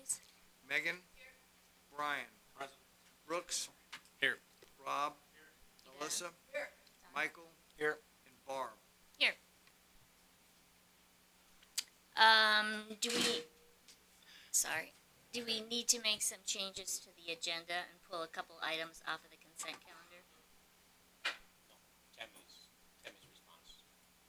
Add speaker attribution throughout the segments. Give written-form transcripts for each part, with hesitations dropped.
Speaker 1: please.
Speaker 2: Megan. Brian.
Speaker 3: Present.
Speaker 2: Brooks.
Speaker 3: Here.
Speaker 2: Rob.
Speaker 1: You got
Speaker 2: Melissa.
Speaker 1: Done.
Speaker 2: Michael.
Speaker 3: Here.
Speaker 2: And Barb.
Speaker 1: Here. Do we need to make some changes to the agenda and pull a couple items off of the consent calendar?
Speaker 3: Tammy's response.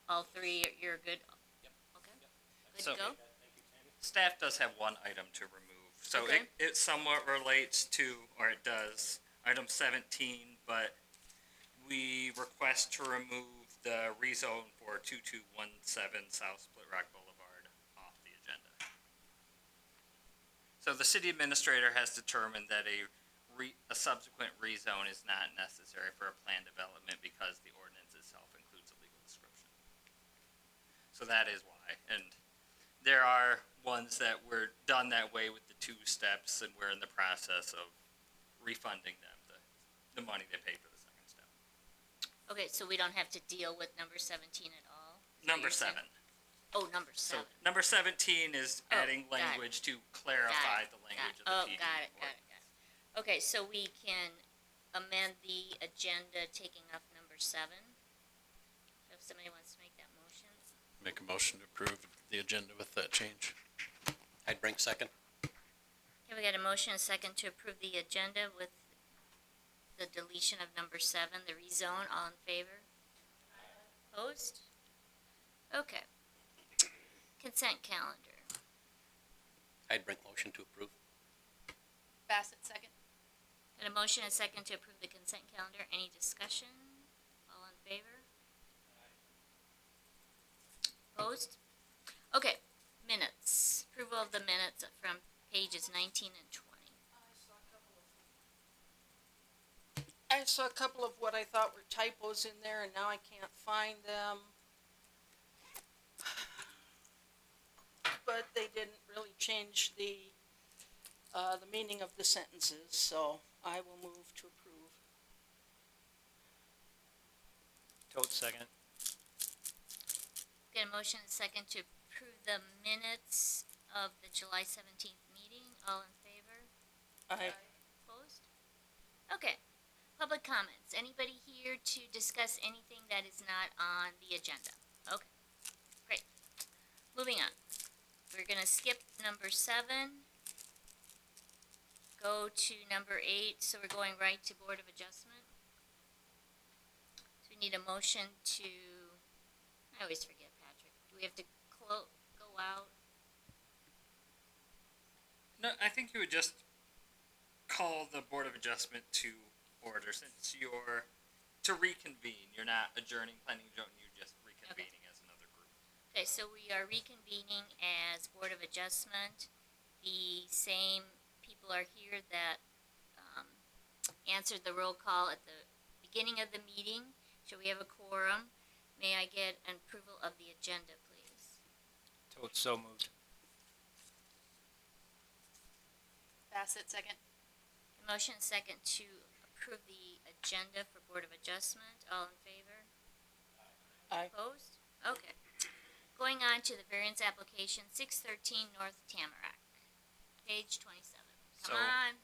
Speaker 4: All three, you're good?
Speaker 3: Yep.
Speaker 4: Okay.
Speaker 3: Yep.
Speaker 4: Good
Speaker 5: So-
Speaker 4: to go?
Speaker 3: Thank you, Tammy.
Speaker 5: Staff does have one item to remove. So
Speaker 4: Okay.
Speaker 5: it somewhat relates to, or it does, item 17, but we request to remove the rezone for 2217 South Split Rock Boulevard off the agenda. So the city administrator has determined that a subsequent rezone is not necessary for a plan development because the ordinance itself includes a legal description. So that is why, and there are ones that were done that way with the 2 steps, and we're in the process of refunding them the money they paid for the second step.
Speaker 4: Okay, so we don't have to deal with number 17 at all? Is that what
Speaker 5: Number
Speaker 4: you're saying?
Speaker 5: 7.
Speaker 4: Oh, number
Speaker 5: So
Speaker 4: 7.
Speaker 5: number 17 is
Speaker 4: Oh,
Speaker 5: adding
Speaker 4: got it.
Speaker 5: language to clarify the language of the
Speaker 4: Oh,
Speaker 5: PD
Speaker 4: got it,
Speaker 5: report.
Speaker 4: got it, got it. Okay, so we can amend the agenda taking off number 7. So if somebody wants to make that motion.
Speaker 6: Make a motion to approve the agenda with that change.
Speaker 3: I'd bring second.
Speaker 4: Okay, we got a motion and a second to approve the agenda with the deletion of number 7, the rezone. All in favor? Opposed? Okay. Consent calendar.
Speaker 3: I'd bring motion to approve.
Speaker 7: Bassett, second.
Speaker 4: Got a motion and a second to approve the consent calendar. Any discussion? All in favor? Opposed? Okay, minutes. Approval of the minutes from pages 19 and 20.
Speaker 7: I saw a couple of what I thought were typos in there, and now I can't find them. But they didn't really change the meaning of the sentences, so I will move to approve.
Speaker 3: Toad second.
Speaker 4: Got a motion and a second to approve the minutes of the July 17th meeting. All in favor? Opposed? Okay. Public comments. Anybody here to discuss anything that is not on the agenda? Okay. Great. Moving on. We're gonna skip number 7. Go to number 8, so we're going right to Board of Adjustment. So we need a motion to, I always forget, Patrick. Do we have to go out?
Speaker 5: No, I think you would just call the Board of Adjustment to order since you're to reconvene. You're not adjourning, planning and zoning, you're just reconvening as another group.
Speaker 4: Okay, so we are reconvening as Board of Adjustment. The same people are here that answered the roll call at the beginning of the meeting. So we have a quorum. May I get an approval of the agenda, please?
Speaker 3: Toad so moved.
Speaker 7: Bassett, second.
Speaker 4: A motion second to approve the agenda for Board of Adjustment. All in favor?
Speaker 7: Aye.
Speaker 4: Opposed? Okay. Going on to the variance application, 613 North Tamarack, page 27. Come
Speaker 5: So-
Speaker 4: on.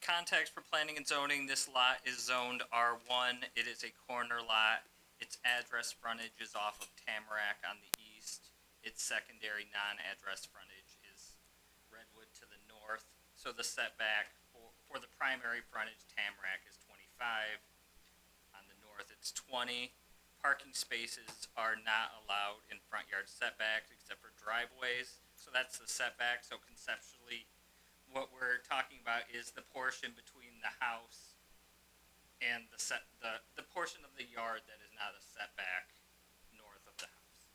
Speaker 5: Context for planning and zoning, this lot is zoned R1. It is a corner lot. Its address frontage is off of Tamarack on the east. Its secondary non-address frontage is Redwood to the north. So the setback for the primary frontage, Tamarack, is 25. On the north, it's 20. Parking spaces are not allowed in front yard setbacks except for driveways. So that's the setback. So conceptually, what we're talking about is the portion between the house and the portion of the yard that is not a setback north of the house.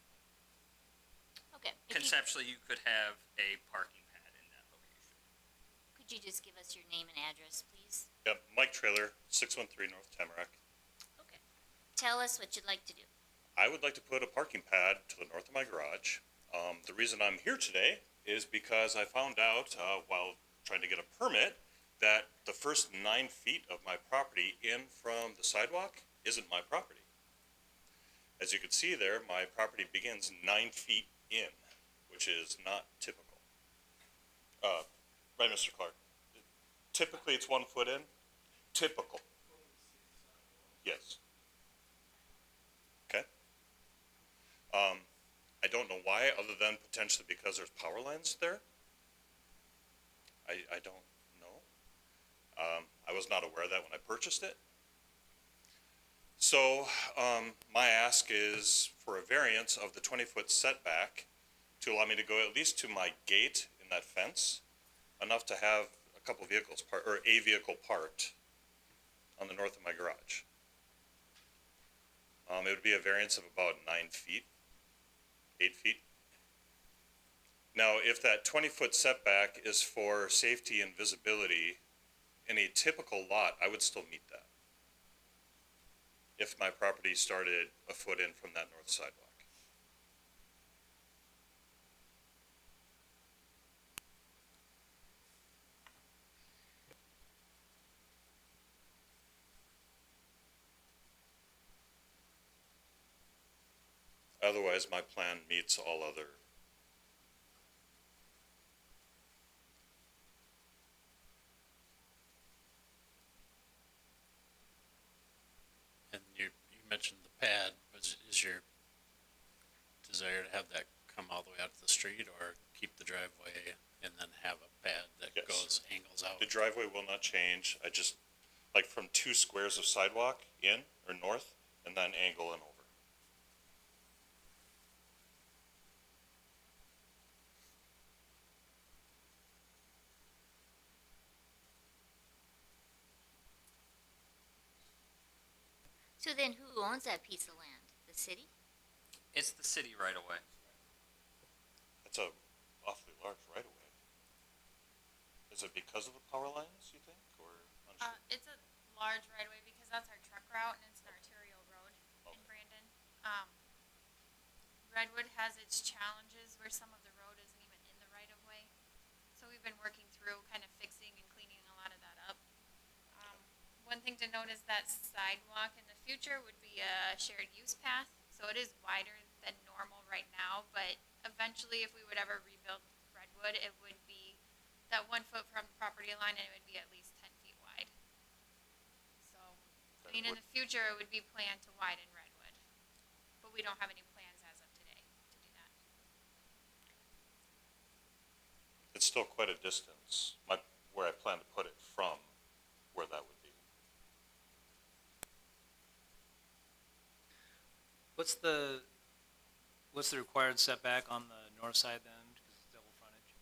Speaker 4: Okay.
Speaker 5: Conceptually, you could have a parking pad in that location.
Speaker 4: Could you just give us your name and address, please?
Speaker 8: Yep, Mike Trailer, 613 North Tamarack.
Speaker 4: Okay. Tell us what you'd like to do.
Speaker 8: I would like to put a parking pad to the north of my garage. The reason I'm here today is because I found out while trying to get a permit that the first 9 feet of my property in from the sidewalk isn't my property. As you can see there, my property begins 9 feet in, which is not typical. Right, Mr. Clark? Typically, it's 1 foot in. Typical. Yes. Okay. I don't know why, other than potentially because there's power lines there. I don't know. I was not aware of that when I purchased it. So, my ask is for a variance of the 20-foot setback to allow me to go at least to my gate in that fence, enough to have a couple vehicles parked, or a vehicle parked on the north of my garage. It would be a variance of about 9 feet, 8 feet. Now, if that 20-foot setback is for safety and visibility, in a typical lot, I would still meet that. If my property started a foot in from that north sidewalk. Otherwise, my plan meets all other.
Speaker 6: And you mentioned the pad, is your desire to have that come all the way out to the street, or keep the driveway and then have a pad that
Speaker 8: Yes.
Speaker 6: angles out?
Speaker 8: The driveway will not change. I just, like from 2 squares of sidewalk in or north, and then angle and over.
Speaker 4: So then who owns that piece of land? The city?
Speaker 5: It's the city right away.
Speaker 8: That's a awfully large right of way. Is it because of the power lines, you think, or unsure?
Speaker 9: It's a large right of way because that's our truck route and it's an arterial road in Brandon. Redwood has its challenges where some of the road isn't even in the right of way. So we've been working through kind of fixing and cleaning a lot of that up. One thing to note is that sidewalk in the future would be a shared use path. So it is wider than normal right now, but eventually if we would ever rebuild Redwood, it would be that 1 foot from the property line and it would be at least 10 feet wide. So, I mean, in the future, it would be planned to widen Redwood, but we don't have any plans as of today to do that.
Speaker 8: It's still quite a distance, where I plan to put it from where that would be.
Speaker 3: What's the required setback on the north side then, because it's double frontage?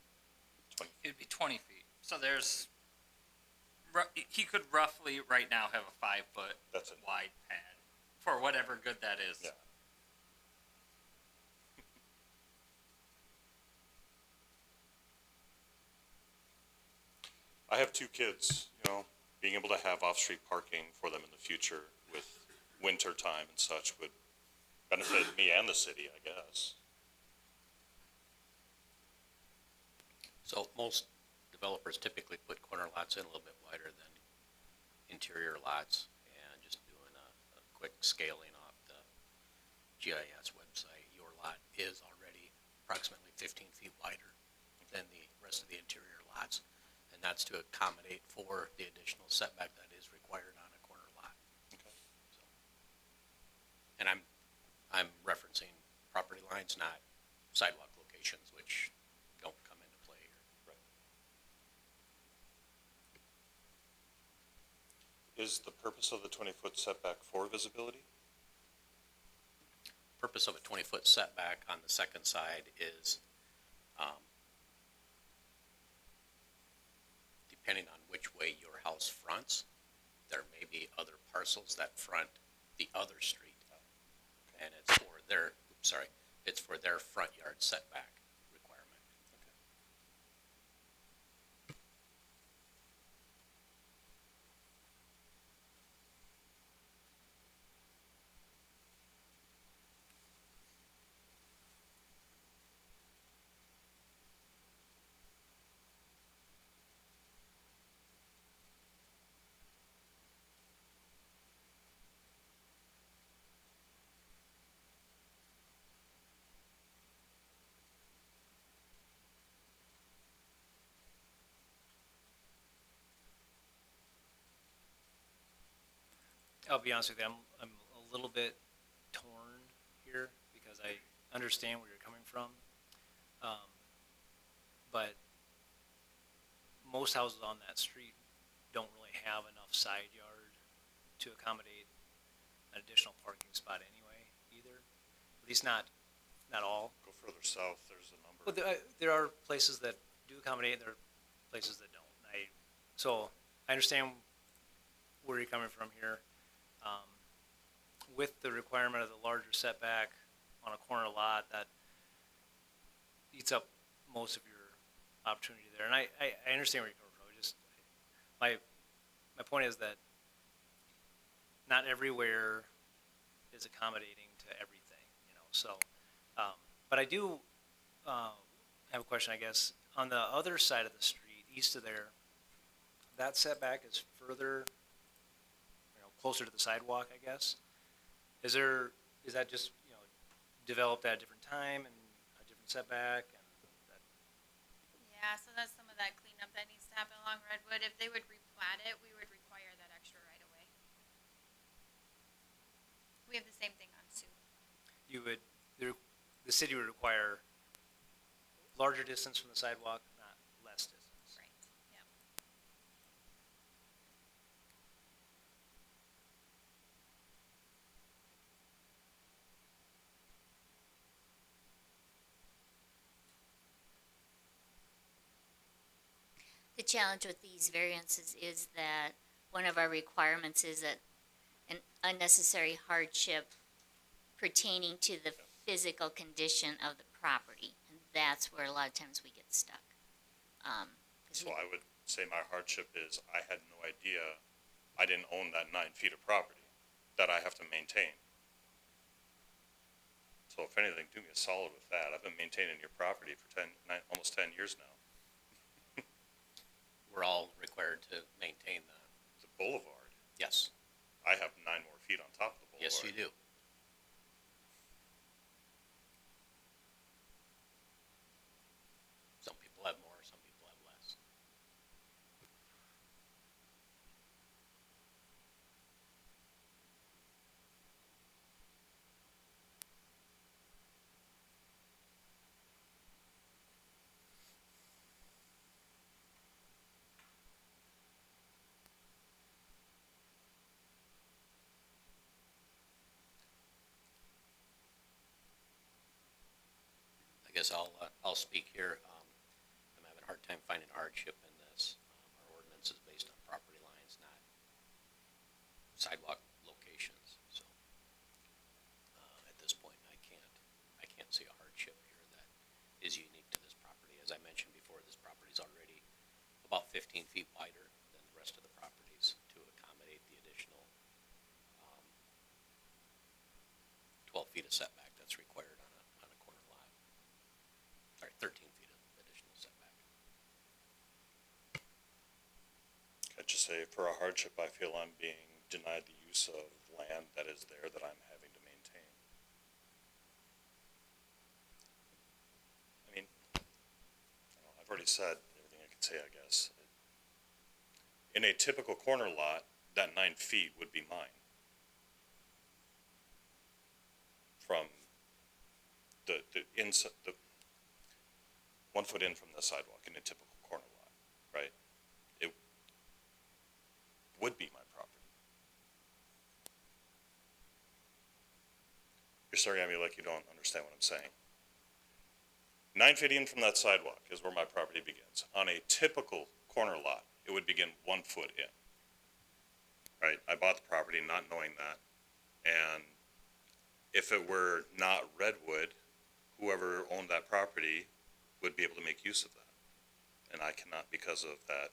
Speaker 5: It'd be 20 feet. So there's, he could roughly right now have a 5-foot
Speaker 8: That's it.
Speaker 5: wide pad for whatever good that is.
Speaker 8: Yeah. I have 2 kids, being able to have off-street parking for them in the future with winter time and such would benefit me and the city, I guess.
Speaker 3: So most developers typically put corner lots in a little bit wider than interior lots, and just doing a quick scaling off the GIS website, your lot is already approximately 15 feet wider than the rest of the interior lots, and that's to accommodate for the additional setback that is required on a corner lot.
Speaker 8: Okay.
Speaker 3: So, and I'm referencing property lines, not sidewalk locations, which don't come into play here.
Speaker 8: Is the purpose of the 20-foot setback for visibility?
Speaker 3: Purpose of a 20-foot setback on the second side is, depending on which way your house fronts, there may be other parcels that front the other street. And it's for their front yard setback requirement.
Speaker 10: I'll be honest with you, I'm a little bit torn here because I understand where you're coming from. But most houses on that street don't really have enough side yard to accommodate an additional parking spot anyway, either. At least not all.
Speaker 8: Go further south, there's a number.
Speaker 10: But there are places that do accommodate, there are places that don't. So I understand where you're coming from here. With the requirement of the larger setback on a corner lot, that eats up most of your opportunity there. And I understand where you're coming from. My point is that not everywhere is accommodating to everything, so, but I do, have a question, I guess. On the other side of the street, east of there, that setback is further, closer to the sidewalk, I guess. Is that just, developed at a different time and a different setback? And that,
Speaker 9: Yeah, so that's some of that cleanup that needs to happen along Redwood. If they would replat it, we would require that extra right away. We have the same thing on Sioux.
Speaker 10: the city would require larger distance from the sidewalk, not less distance.
Speaker 9: Right, yep.
Speaker 1: The challenge with these variances is that one of our requirements is that an unnecessary hardship pertaining to the physical condition of the property. And that's where a lot of times we get stuck. 'Cause
Speaker 8: So I would say my hardship is I had no idea I didn't own that 9 feet of property that I have to maintain. So if anything, do me a solid with that. I've been maintaining your property for almost 10 years now.
Speaker 3: We're all required to maintain
Speaker 8: The boulevard,
Speaker 3: yes,
Speaker 8: I have 9 more feet on top of the boulevard.
Speaker 3: yes, you do. Some people have more, some people have less. I guess I'll speak here. I'm having a hard time finding hardship in this. Our ordinance is based on property lines, not sidewalk locations, so. At this point, I can't see a hardship here that is unique to this property. As I mentioned before, this property is already about 15 feet wider than the rest of the properties to accommodate the additional 12 feet of setback that's required on a corner lot. Sorry, 13 feet of additional setback.
Speaker 8: I'd just say for a hardship, I feel I'm being denied the use of land that is there that I'm having to maintain. I mean, I've already said everything I can say, I guess. In a typical corner lot, that 9 feet would be mine. From the 1 foot in from the sidewalk in a typical corner lot, right? It would be my property. You're staring at me like you don't understand what I'm saying. 9 feet in from that sidewalk is where my property begins. On a typical corner lot, it would begin 1 foot in. Right? I bought the property not knowing that. And if it were not Redwood, whoever owned that property would be able to make use of that. And I cannot because of that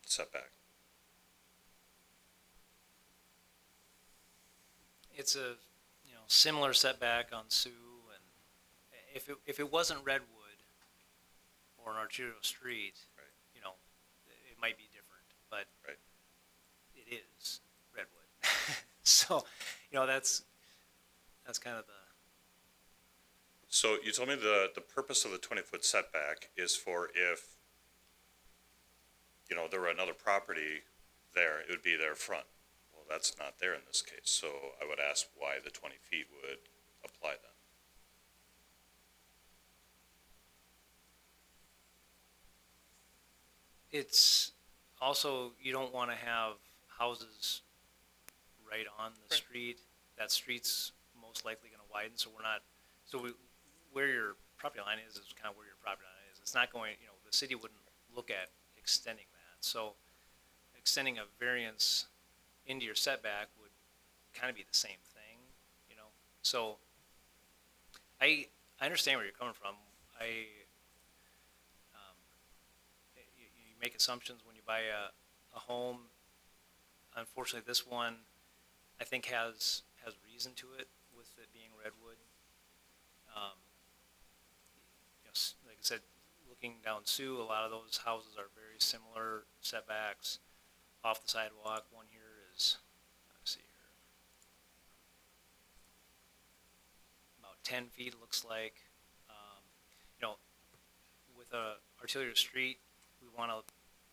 Speaker 8: setback.
Speaker 10: It's a, similar setback on Sioux, and if it wasn't Redwood or an Arturo Street,
Speaker 8: Right.
Speaker 10: It might be different, but
Speaker 8: Right.
Speaker 10: it is Redwood. So, that's kind of the,
Speaker 8: So you told me the purpose of the 20-foot setback is for if, there were another property there, it would be their front. Well, Well, that's not there in this case, so I would ask why the 20 feet would apply then.
Speaker 10: It's also, you don't want to have houses right on the street. That street's most likely going to widen, so we're not, where your property line is kind of where your property line is. It's not going, the city wouldn't look at extending that. So extending a variance into your setback would kind of be the same thing, So I understand where you're coming from. You make assumptions when you buy a home. Unfortunately, this one, I think has reason to it with it being redwood. Like I said, looking down Sioux, a lot of those houses are very similar setbacks off the sidewalk. One here is, let's see here, about 10 feet it looks like. With a arterial street, we want to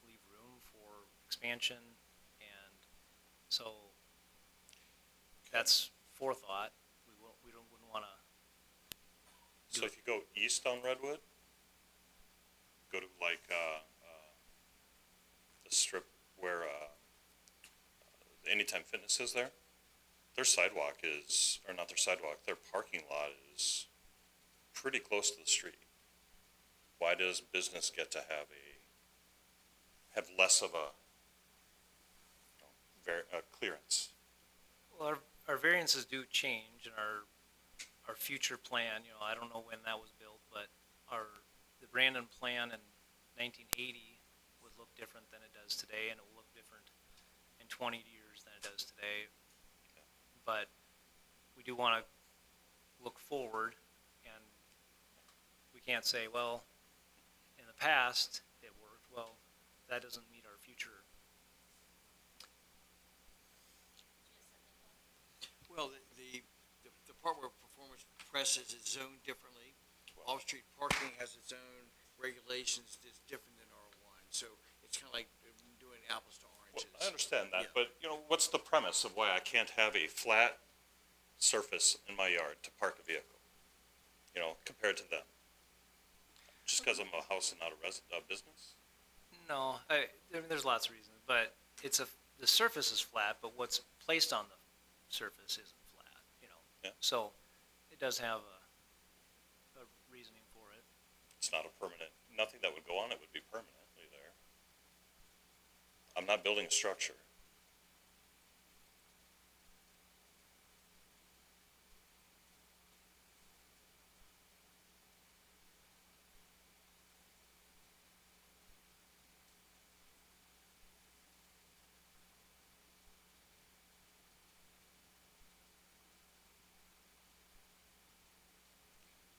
Speaker 10: leave room for expansion, and so that's forethought. Wouldn't want to.
Speaker 8: So if you go east on Redwood, go to like, the strip where, Anytime Fitness is there, their sidewalk is, or not their sidewalk, their parking lot is pretty close to the street. Why does business get to have less of a clearance?
Speaker 10: Well, our variances do change, and our future plan, I don't know when that was built, but the Brandon plan in 1980 would look different than it does today, and it will look different in 20 years than it does today. But we do want to look forward, and we can't say, well, in the past it worked. Well, that doesn't meet our future.
Speaker 11: Well, the part where Performance Presses is zoned differently, off-street parking has its own regulations that's different than R1, so it's kind of like doing apples to
Speaker 8: Well,
Speaker 11: oranges.
Speaker 8: I understand that,
Speaker 11: Yeah.
Speaker 8: but what's the premise of why I can't have a flat surface in my yard to park a vehicle? Compared to them? Just because I'm a house and not a business?
Speaker 10: No, there's lots of reasons, but the surface is flat, but what's placed on the surface isn't flat,
Speaker 8: Yeah.
Speaker 10: So it does have a reasoning for it.
Speaker 8: It's not a permanent, nothing that would go on it would be permanently there. I'm not building a structure.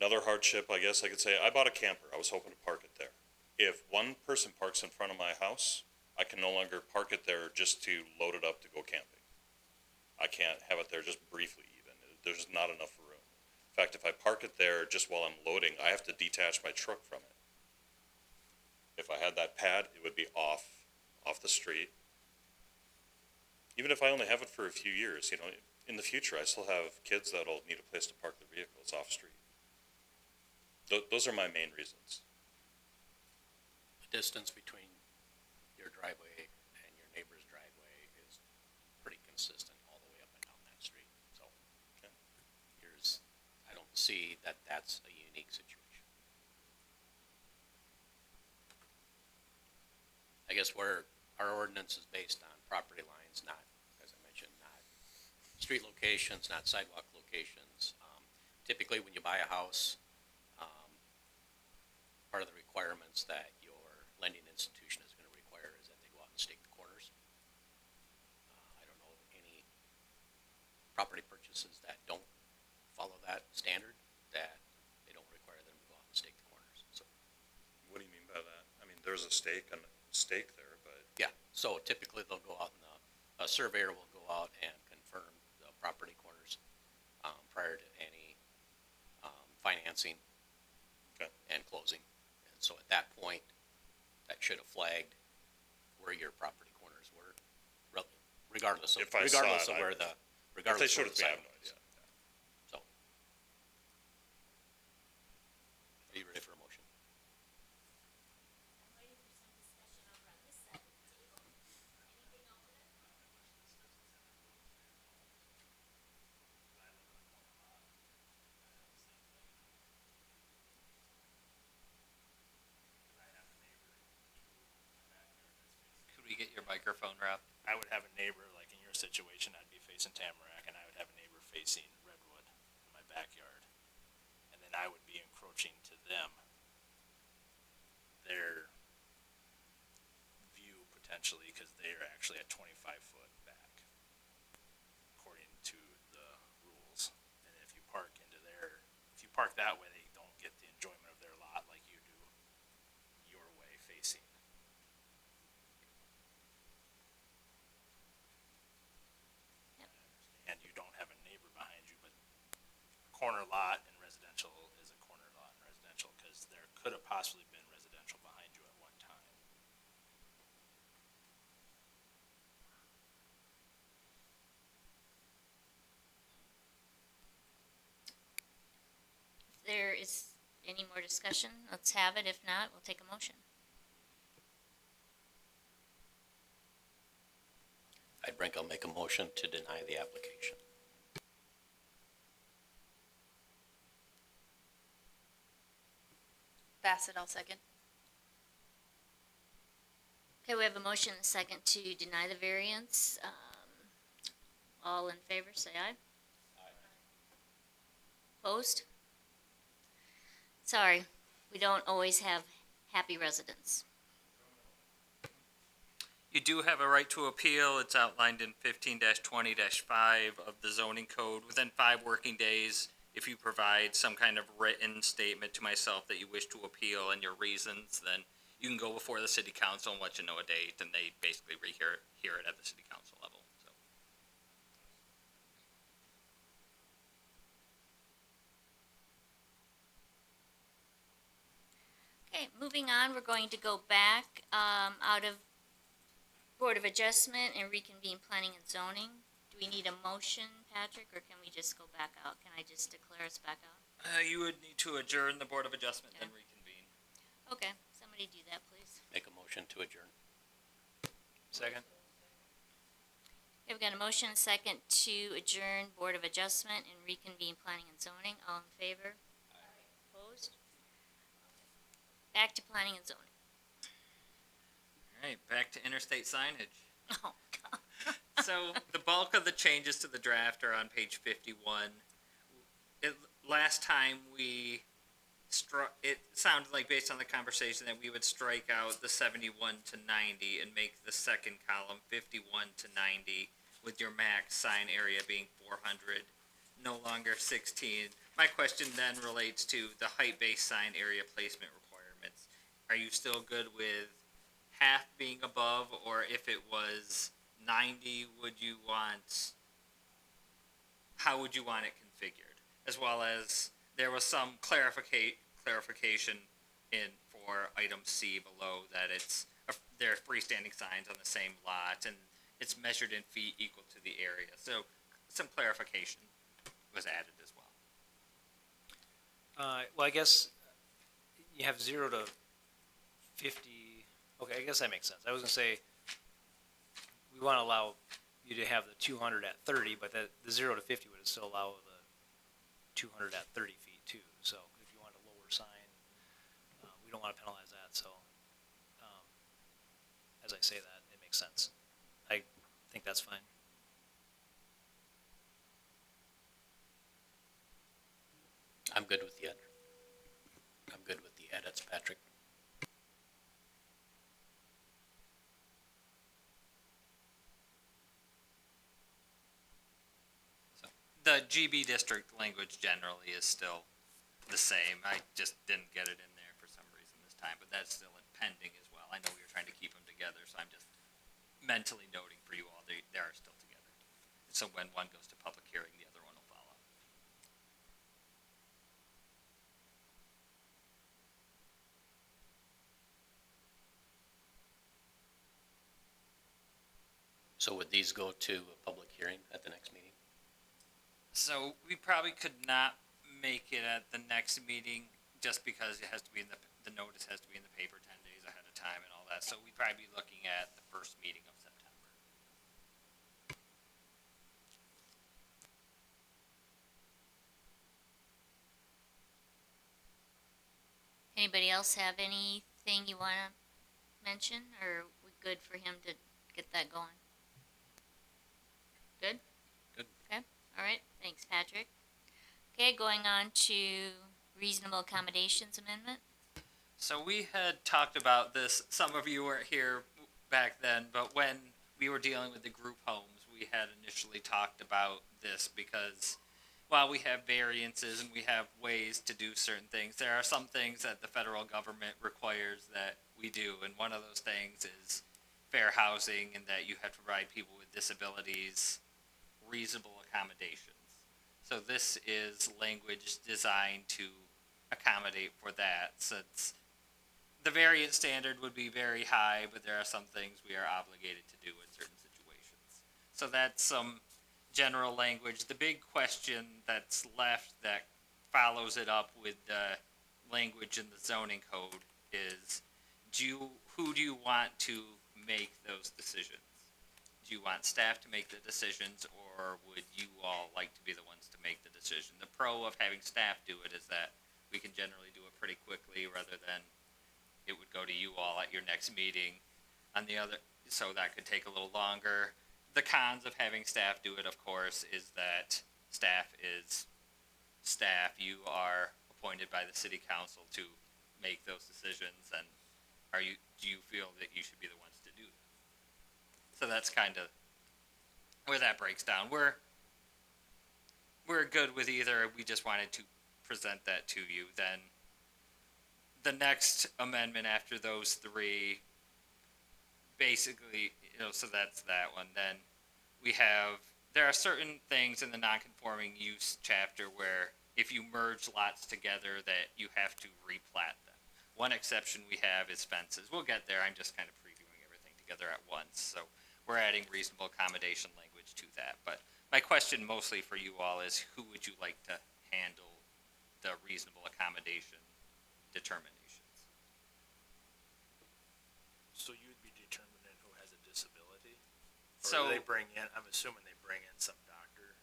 Speaker 8: Another hardship, I guess I could say, I bought a camper. I was hoping to park it there. If one person parks in front of my house, I can no longer park it there just to load it up to go camping. I can't have it there just briefly even. There's not enough room. In fact, if I park it there just while I'm loading, I have to detach my truck from it. If I had that pad, it would be off the street. Even if I only have it for a few years, in the future, I still have kids that'll need a place to park their vehicles off street. Those are my main reasons.
Speaker 3: The distance between your driveway and your neighbor's driveway is pretty consistent all the way up and down that street, so.
Speaker 8: Okay.
Speaker 3: I don't see that that's a unique situation. I guess where our ordinance is based on property lines, not, as I mentioned, not street locations, not sidewalk locations. Typically, when you buy a house, part of the requirements that your lending institution is going to require is that they go out and stake the corners. I don't know of any property purchases that don't follow that standard, that they don't require them to go out and stake the corners, so.
Speaker 8: What do you mean by that? I mean, there's a stake there, but.
Speaker 3: Yeah, so typically they'll go out and a surveyor will go out and confirm the property corners prior to any financing
Speaker 8: Okay.
Speaker 3: and closing. And so at that point, that should have flagged where your property corners were regardless of,
Speaker 8: If I saw
Speaker 3: regardless
Speaker 8: it,
Speaker 3: of where the,
Speaker 8: If they
Speaker 3: regardless
Speaker 8: showed
Speaker 3: of
Speaker 8: it
Speaker 3: where
Speaker 8: to
Speaker 3: the
Speaker 8: me, I have no
Speaker 3: sidewalk is.
Speaker 8: idea.
Speaker 3: So. Are you ready for a motion?
Speaker 5: Could we get your microphone, Rob?
Speaker 12: I would have a neighbor, like in your situation, I'd be facing Tamarack, and I would have a neighbor facing Redwood in my backyard. And then I would be encroaching to them, their view potentially, because they are actually at 25 foot back, according to the rules. And if you park into their, if you park that way, they don't get the enjoyment of their lot like you do your way facing. And you don't have a neighbor behind you, but corner lot and residential is a corner lot and residential, because there could have possibly been residential behind you at one time.
Speaker 1: If there is any more discussion, let's have it. If not, we'll take a motion.
Speaker 3: I'll make a motion to deny the application.
Speaker 9: Bassett, I'll second.
Speaker 1: Okay, we have a motion and a second to deny the variance. All in favor, say aye. Opposed? Sorry, we don't always have happy residents.
Speaker 5: You do have a right to appeal. It's outlined in 15-20-5 of the zoning code. Within 5 working days, if you provide some kind of written statement to myself that you wish to appeal and your reasons, then you can go before the city council and let you know a date, and they basically hear it at the city council level. So.
Speaker 1: Okay, moving on, we're going to go back out of Board of Adjustment and reconvene Planning and Zoning. Do we need a motion, Patrick, or can we just go back out? Can I just declare us back out?
Speaker 5: You would need to adjourn the Board of Adjustment and reconvene.
Speaker 1: Okay, somebody do that, please.
Speaker 3: Make a motion to adjourn.
Speaker 10: Second?
Speaker 1: Okay, we've got a motion and a second to adjourn Board of Adjustment and reconvene Planning and Zoning. All in favor? Opposed? Back to Planning and Zoning.
Speaker 5: All right, back to interstate signage.
Speaker 1: Oh, God.
Speaker 5: So the bulk of the changes to the draft are on page 51. Last time we struck, it sounded like based on the conversation that we would strike out the 71 to 90 and make the second column 51 to 90 with your max sign area being 400, no longer 16. My question then relates to the height-based sign area placement requirements. Are you still good with half being above, or if it was 90, would you want, how would you want it configured? As well as, there was some clarification in for item C below that they're freestanding signs on the same lot, and it's measured in feet equal to the area. So, some clarification was added as well.
Speaker 10: Well, I guess you have 0 to 50. Okay, I guess that makes sense. I was gonna say, we wanna allow you to have the 200 at 30, but the 0 to 50 would still allow the 200 at 30 feet too. So if you want a lower sign, we don't wanna penalize that, so, as I say that, it makes sense. I think that's fine.
Speaker 3: I'm good with the edits, Patrick.
Speaker 5: The GB district language generally is still the same. I just didn't get it in there for some reason this time, but that's still pending as well. I know we were trying to keep them together, so I'm just mentally noting for you all, they are still together. So when one goes to public hearing, the other one will follow.
Speaker 3: So would these go to a public hearing at the next meeting?
Speaker 5: So we probably could not make it at the next meeting just because it has to be in the notice has to be in the paper 10 days ahead of time and all that. So we'd probably be looking at the first meeting of September.
Speaker 1: Anybody else have anything you wanna mention, or are we good for him to get that going? Good?
Speaker 3: Good.
Speaker 1: Okay, all right, thanks, Patrick. Okay, going on to reasonable accommodations amendment.
Speaker 5: So we had talked about this, some of you weren't here back then, but when we were dealing with the group homes, we had initially talked about this because while we have variances and we have ways to do certain things, there are some things that the federal government requires that we do, and one of those things is fair housing and that you have to provide people with disabilities reasonable accommodations. So this is language designed to accommodate for that, since the variance standard would be very high, but there are some things we are obligated to do in certain situations. So that's some general language. The big question that's left that follows it up with the language in the zoning code is, who do you want to make those decisions? Do you want staff to make the decisions, or would you all like to be the ones to make the decision? The pro of having staff do it is that we can generally do it pretty quickly rather than it would go to you all at your next meeting. On the other, so that could take a little longer. The cons of having staff do it, of course, is that staff is staff. You are appointed by the city council to make those decisions, and do you feel that you should be the ones to do that? So that's kind of where that breaks down. We're good with either. We just wanted to present that to you. Then the next amendment after those three, basically, so that's that one. Then there are certain things in the non-conforming use chapter where if you merge lots together that you have to replat them. One exception we have is fences. We'll get there. I'm just kind of previewing everything together at once. So we're adding reasonable accommodation language to that. But my question mostly for you all is, who would you like to handle the reasonable accommodation determinations?
Speaker 12: So you'd be determining who has a disability? Or
Speaker 5: So
Speaker 12: do they bring in, I'm assuming they bring in some doctor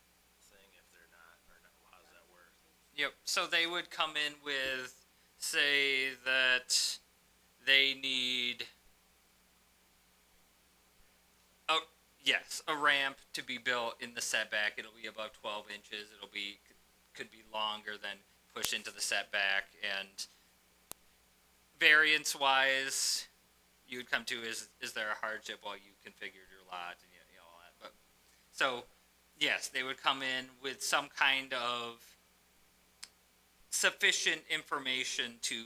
Speaker 12: thing if they're not, or no, how does that work?
Speaker 5: Yep. So they would come in with, say that they need, a ramp to be built in the setback. It'll be above 12 inches. Could be longer than push into the setback. And variance wise, you would come to is there a hardship while you configured your lot and all that. But so yes, they would come in with some kind of sufficient information to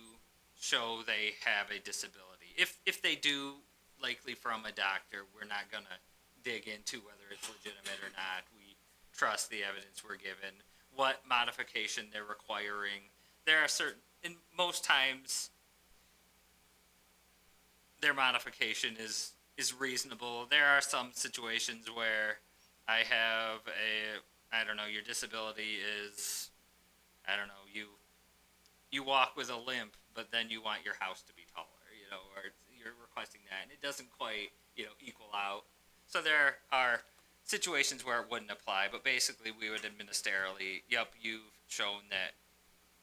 Speaker 5: show they have a disability. If they do, likely from a doctor, we're not gonna dig into whether it's legitimate or not. We trust the evidence we're given, what modification they're requiring. There are and most times their modification is reasonable. There are some situations where I have your disability is, you walk with a limp, but then you want your house to be taller, or you're requesting that, and it doesn't quite, equal out. So there are situations where it wouldn't apply, but basically we would administerially, you've shown that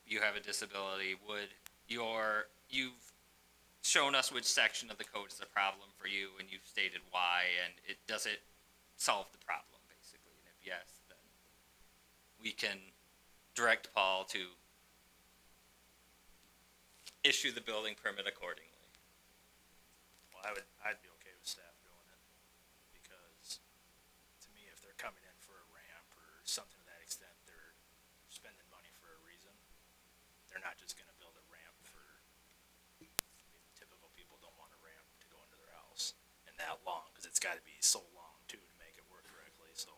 Speaker 5: you have a disability. You've shown us which section of the code is a problem for you, and you've stated why, and does it solve the problem, basically? And if yes, then we can direct Paul to issue the building permit accordingly.
Speaker 12: Well, I'd be okay with staff doing it, because to me, if they're coming in for a ramp or something to that extent, they're spending money for a reason. They're not just gonna build a ramp typical people don't want a ramp to go into their house, and that long, cause it's gotta be so long too to make it work correctly, so.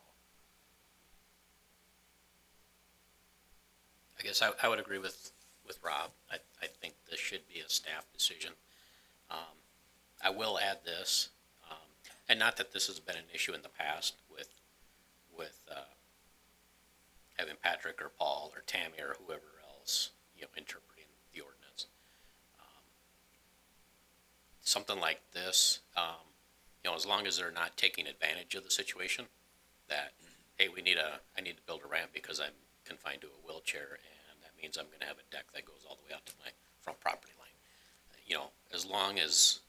Speaker 3: I guess I would agree with Rob. I think this should be a staff decision. I will add this. And not that this has been an issue in the past with having Patrick or Paul or Tammy or whoever else, interpreting the ordinance. Something like this, as long as they're not taking advantage of the situation, that, hey, I need to build a ramp because I'm confined to a wheelchair, and that means I'm gonna have a deck that goes all the way out to my front property line. As long as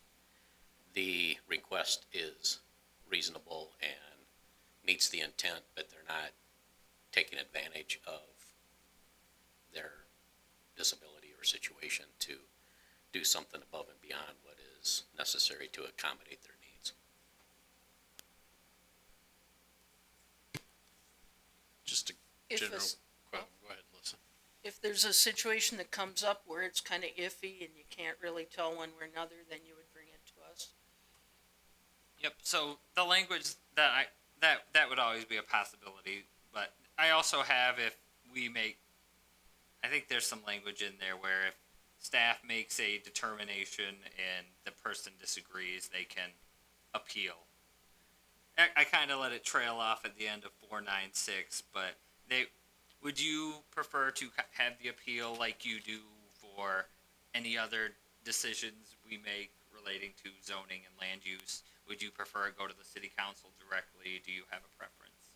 Speaker 3: the request is reasonable and meets the intent, but they're not taking advantage of their disability or situation to do something above and beyond what is necessary to accommodate their needs.
Speaker 6: Just a
Speaker 7: If
Speaker 6: general,
Speaker 7: it's-
Speaker 6: go ahead, listen.
Speaker 7: If there's a situation that comes up where it's kind of iffy and you can't really tell one way or another, then you would bring it to us.
Speaker 5: Yep, so the language that would always be a possibility, but I also have I think there's some language in there where if staff makes a determination and the person disagrees, they can appeal. I kind of let it trail off at the end of 496, but would you prefer to have the appeal like you do for any other decisions we make relating to zoning and land use? Would you prefer it go to the city council directly? Do you have a preference?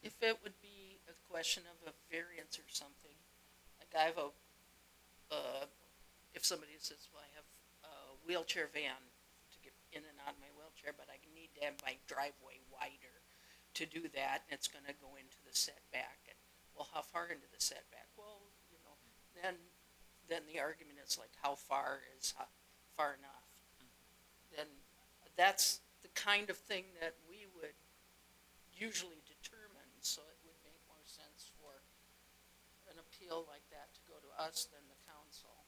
Speaker 7: If it would be a question of a variance or something, like I have if somebody says, well, I have a wheelchair van to get in and out of my wheelchair, but I need to have my driveway wider to do that, and it's gonna go into the setback, and, well, how far into the setback? Well, then the argument is like, how far is far enough? Then that's the kind of thing that we would usually determine, so it would make more sense for an appeal like that to go to us than the council.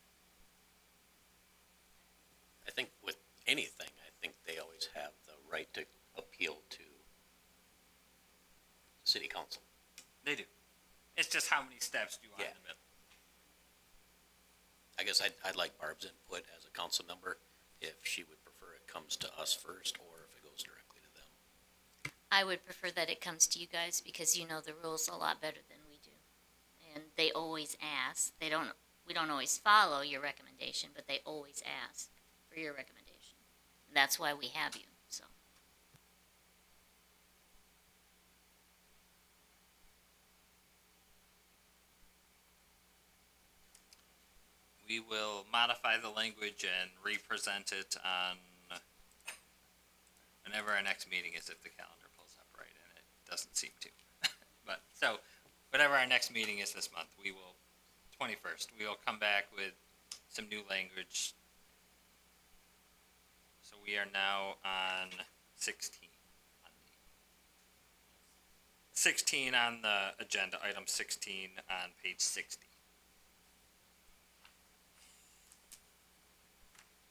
Speaker 3: I think with anything, I think they always have the right to appeal to city council.
Speaker 5: They do. It's just how many steps do you want in the middle?
Speaker 3: I guess I'd like Barb's input as a council member, if she would prefer it comes to us first, or if it goes directly to them.
Speaker 1: I would prefer that it comes to you guys because you know the rules a lot better than we do. And they always ask. We don't always follow your recommendation, but they always ask for your recommendation. And that's why we have you, so.
Speaker 5: We will modify the language and re-present it on whenever our next meeting is, if the calendar pulls up right, and it doesn't seem to. But, so, whatever our next meeting is this month, 21st, we will come back with some new language. So we are now on 16. 16 on the agenda, item 16 on page 60.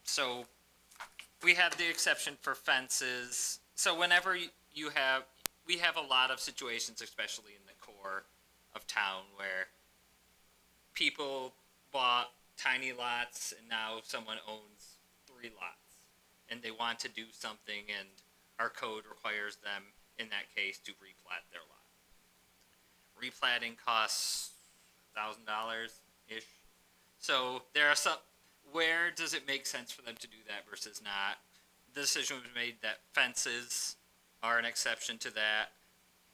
Speaker 5: So we have the exception for fences. So whenever we have a lot of situations, especially in the core of town, where people bought tiny lots and now someone owns 3 lots and they want to do something, and our code requires them in that case to replat their lot. Replatting costs $1,000-ish. So there are some. Where does it make sense for them to do that versus not? The decision was made that fences are an exception to that.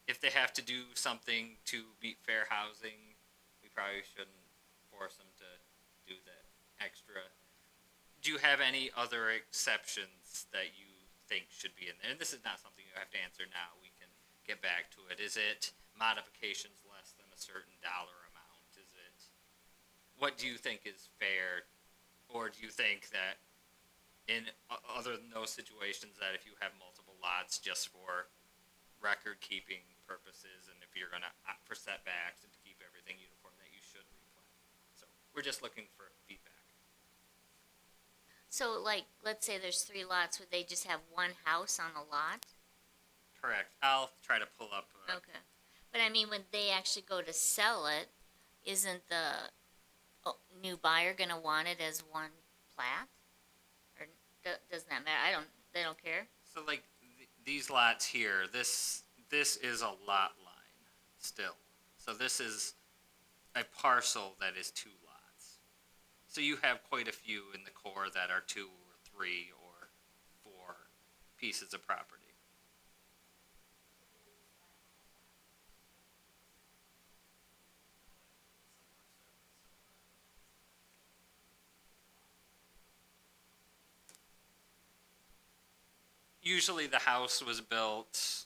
Speaker 5: If they have to do something to meet fair housing, we probably shouldn't force them to do the extra. Do you have any other exceptions that you think should be in there? And this is not something you have to answer now. We can get back to it. Is it modifications less than a certain dollar amount? Is it, what do you think is fair? Or do you think that in other than those situations, that if you have multiple lots just for record keeping purposes, and if you're gonna opt for setbacks and to keep everything uniform, that you should replat? So we're just looking for feedback.
Speaker 1: So like, let's say there's 3 lots, would they just have one house on a lot?
Speaker 5: Correct. I'll try to pull up.
Speaker 1: Okay. But I mean, when they actually go to sell it, isn't the new buyer gonna want it as one plat? Or doesn't that matter?
Speaker 5: lots here, this is a lot line still. So this is a parcel that is 2 lots. So you have quite a few in the core that are 2 or 3 or 4 pieces of property. Usually the house was built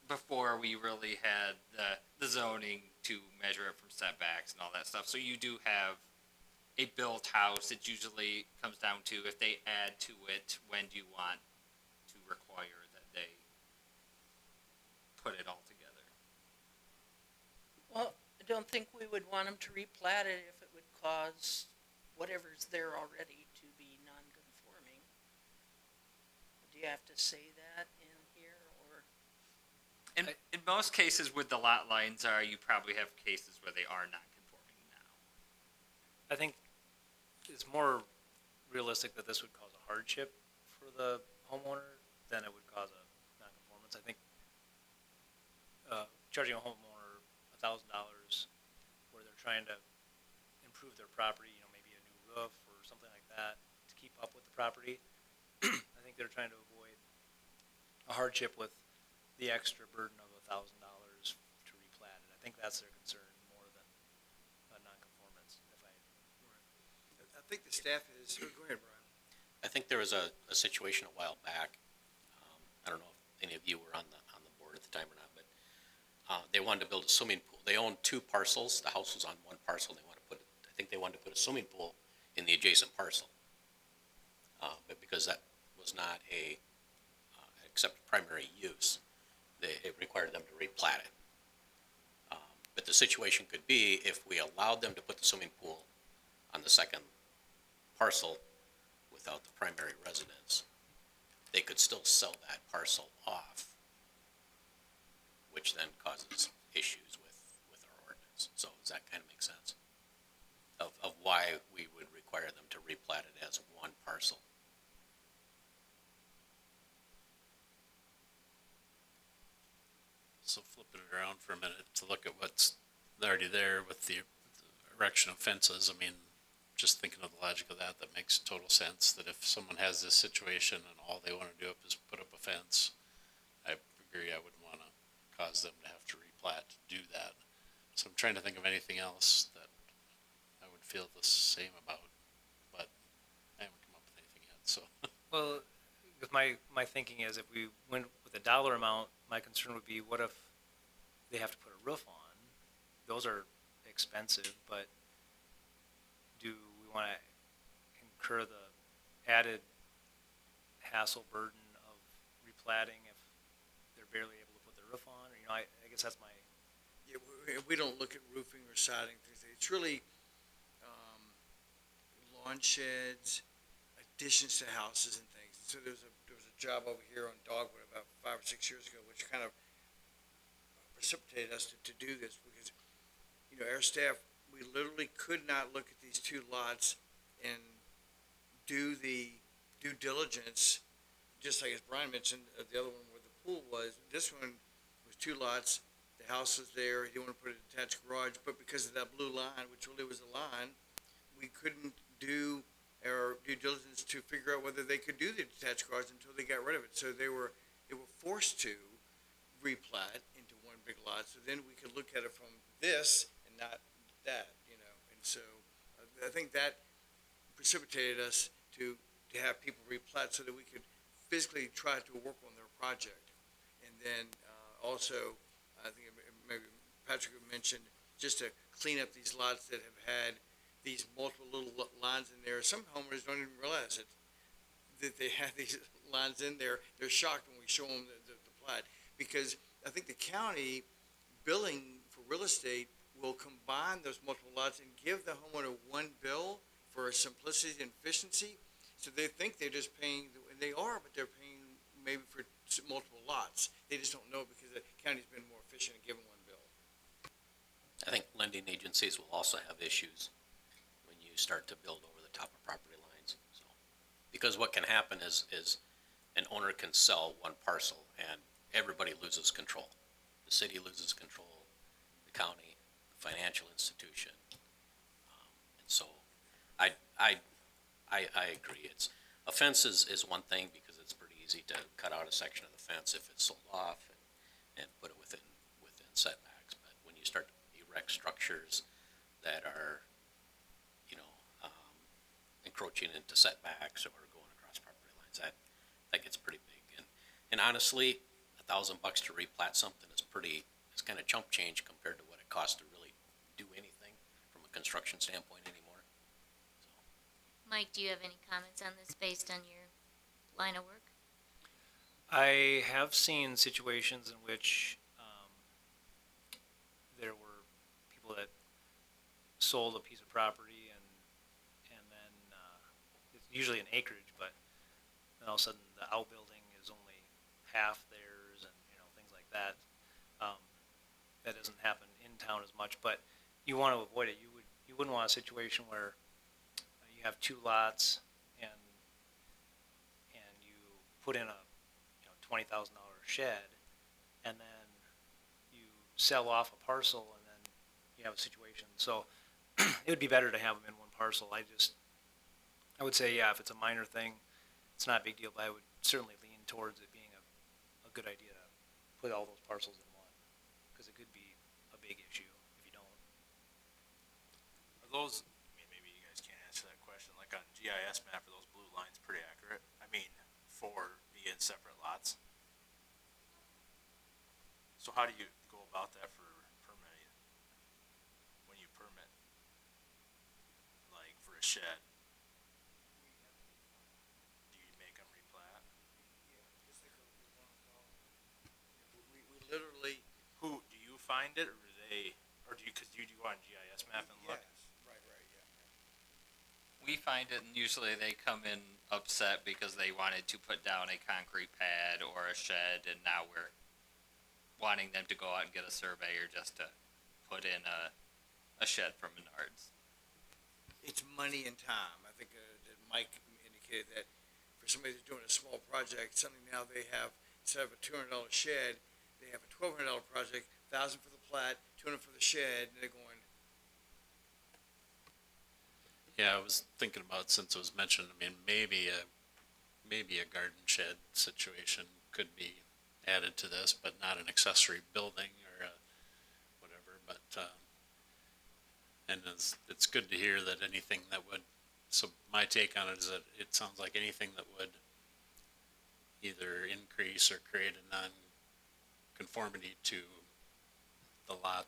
Speaker 5: before we really had the zoning to measure it from setbacks and all that stuff. So you do have a built house. It usually comes down to if they add to it, when do you want to require that they put it all together?
Speaker 7: Well, I don't think we would want them to replat it if it would cause whatever's there already to be non-conforming. Do you have to say that in here, or?
Speaker 5: In most cases with the lot lines you probably have cases where they are not conforming now.
Speaker 10: I think it's more realistic that this would cause a hardship for the homeowner than it would cause a nonconformance. I think charging a homeowner $1,000 where they're trying to improve their property, maybe a new roof or something like that to keep up with the property. I think they're trying to avoid a hardship with the extra burden of $1,000 to replat it. I think that's their concern more than a nonconformance.
Speaker 2: I think the staff is, go ahead, Brian.
Speaker 3: I think there was a situation a while back. I don't know if any of you were on the board at the time or not, but they wanted to build a swimming pool. They owned 2 parcels. The house was on one parcel. I think they wanted to put a swimming pool in the adjacent parcel. But because that was not a accepted primary use, it required them to replat it. But the situation could be if we allowed them to put the swimming pool on the second parcel without the primary residence, they could still sell that parcel off, which then causes issues with our ordinance. So does that kind of make sense? Of why we would require them to replat it as one parcel.
Speaker 6: So flipping it around for a minute to look at what's already there with the erection of fences, I mean, just thinking of the logic of that, that makes total sense, that if someone has this situation and all they want to do is put up a fence, I agree, I wouldn't want to cause them to have to replat to do that. So I'm trying to think of anything else that I would feel the same about, but I haven't come up with anything yet, so.
Speaker 10: Well, with my thinking is if we went with a dollar amount, my concern would be what if they have to put a roof on? Those are expensive, but do we want to incur the added hassle burden of replatting if they're barely able to put the roof on? Or, I guess that's my.
Speaker 11: Yeah, we don't look at roofing or siding, things. It's really, lawn sheds, additions to houses and things. So there was a job over here on Dogwood about 5 or 6 years ago, which kind of precipitated us to do this because, our staff, we literally could not look at these 2 lots and do the due diligence, just like as Brian mentioned, the other one where the pool was. This one was 2 lots. The house was there. He didn't want to put an attached garage, but because of that blue line, which really was a line, we couldn't do our due diligence to figure out whether they could do the detached garage until they got rid of it. So they were forced to replat into one big lot. So then we could look at it from this and not that, And so I think that precipitated us to have people replat so that we could physically try to work on their project. And then also, I think maybe Patrick mentioned, just to clean up these lots that have had these multiple little lines in there. Some homeowners don't even realize it, that they have these lines in there. They're shocked when we show them the plat, because I think the county billing for real estate will combine those multiple lots and give the homeowner one bill for simplicity and efficiency. So they think they're just paying, and they are, but they're paying maybe for multiple lots. They just don't know because the county's been more efficient at giving one bill.
Speaker 3: I think lending agencies will also have issues when you start to build over the top of property lines. So, because what can happen is an owner can sell one parcel and everybody loses control. The city loses control, the county, the financial institution. And so I agree. A fence is one thing because it's pretty easy to cut out a section of the fence if it's sold off and put it within setbacks. But when you start to erect structures that are, encroaching into setbacks or going across property lines, that gets pretty big. And honestly, $1,000 to replat something is kind of chump change compared to what it costs to really do anything from a construction standpoint anymore. So.
Speaker 1: Mike, do you have any comments on this based on your line of work?
Speaker 10: I have seen situations in which there were people that sold a piece of property and then it's usually an acreage, but then all of a sudden the outbuilding is only half theirs and things like that. That doesn't happen in town as much, but you want to avoid it. You wouldn't want a situation where you have two lots and you put in a $20,000 shed, and then you sell off a parcel, and then you have a situation. So it would be better to have them in one parcel. I would say, yeah, if it's a minor thing, it's not a big deal, but I would certainly lean towards it being a good idea to put all those parcels in one, because it could be a big issue if you don't.
Speaker 12: Are those, maybe you guys can't answer that question, like on GIS map, are those blue lines pretty accurate? For being separate lots? So how do you go about that for permitting? When you permit, like for a shed, do you make them replat?
Speaker 11: We literally,
Speaker 12: Who, do you find it, or do they, or do you, cause you go on GIS map and look?
Speaker 11: yes, right, yeah.
Speaker 5: We find it, and usually they come in upset because they wanted to put down a concrete pad or a shed, and now we're wanting them to go out and get a surveyor just to put in a shed from Menards.
Speaker 11: It's money and time. I think that Mike indicated that for somebody that's doing a small project, suddenly now they have, instead of a $200 shed, they have a $1,200 project, $1,000 for the plat, $200 for the shed, and they're going,
Speaker 6: Yeah, I was thinking about, since it was mentioned, maybe a garden shed situation could be added to this, but not an accessory building or whatever, but, and it's good to hear that anything that would, so my take on it is that it sounds like anything that would either increase or create a non-conformity to the lot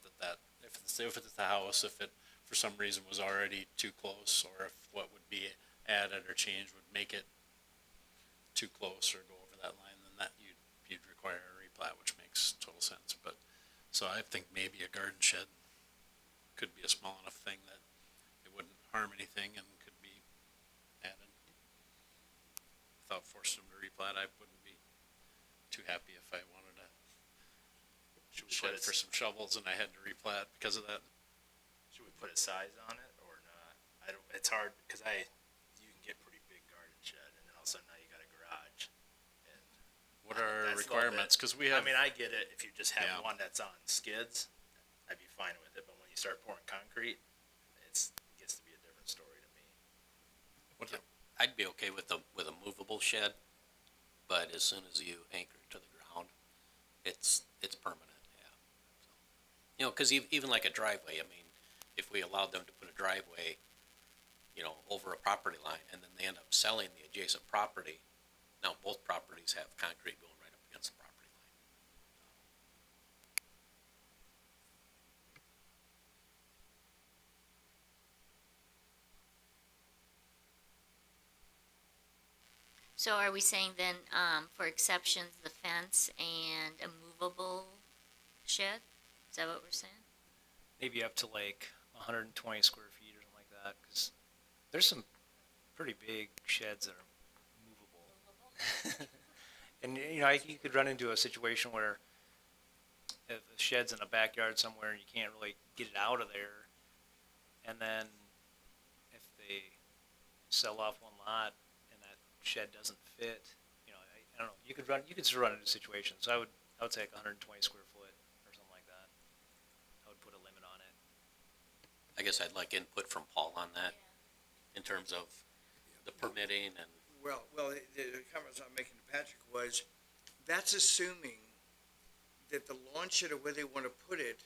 Speaker 6: if it's the house, if it for some reason was already too close, or if what would be added or changed would make it too close or go over that line, then that you'd require a replat, which makes total sense. But so I think maybe a garden shed could be a small enough thing that it wouldn't harm anything and could be added without forcing them to replat. I wouldn't be too happy if I wanted a shed for some shovels and I had to replat because of that.
Speaker 12: Should we put a size on it or not? It's hard, cause you can get pretty big garden shed, and then all of a sudden now you got a garage. And
Speaker 6: What are
Speaker 12: that's a little
Speaker 6: requirements?
Speaker 12: bit-
Speaker 6: Because we have.
Speaker 12: I get it, if you just have
Speaker 6: Yeah.
Speaker 12: one that's on skids, I'd be fine with it, but when you start pouring concrete, it gets to be a different story to me.
Speaker 3: I'd be okay with a movable shed, but as soon as you anchor it to the ground, it's permanent, yeah. So, cause even like a driveway, if we allowed them to put a driveway, over a property line, and then they end up selling the adjacent property, now both properties have concrete going right up against the property line.
Speaker 1: So are we saying then, for exceptions, the fence and a movable shed? Is that what we're saying?
Speaker 10: Maybe up to like 120 square feet or something like that, because there's some pretty big sheds that are movable. And, you could run into a situation where if the shed's in a backyard somewhere and you can't really get it out of there, and then if they sell off one lot and that shed doesn't fit, I don't know, you could still run into situations, so I would say like 120 square foot or something like that. I would put a limit on it.
Speaker 3: I guess I'd like input from Paul on that, in terms of the permitting and,
Speaker 11: Well, the comments I'm making to Patrick was, that's assuming that the lawn shed or where they want to put it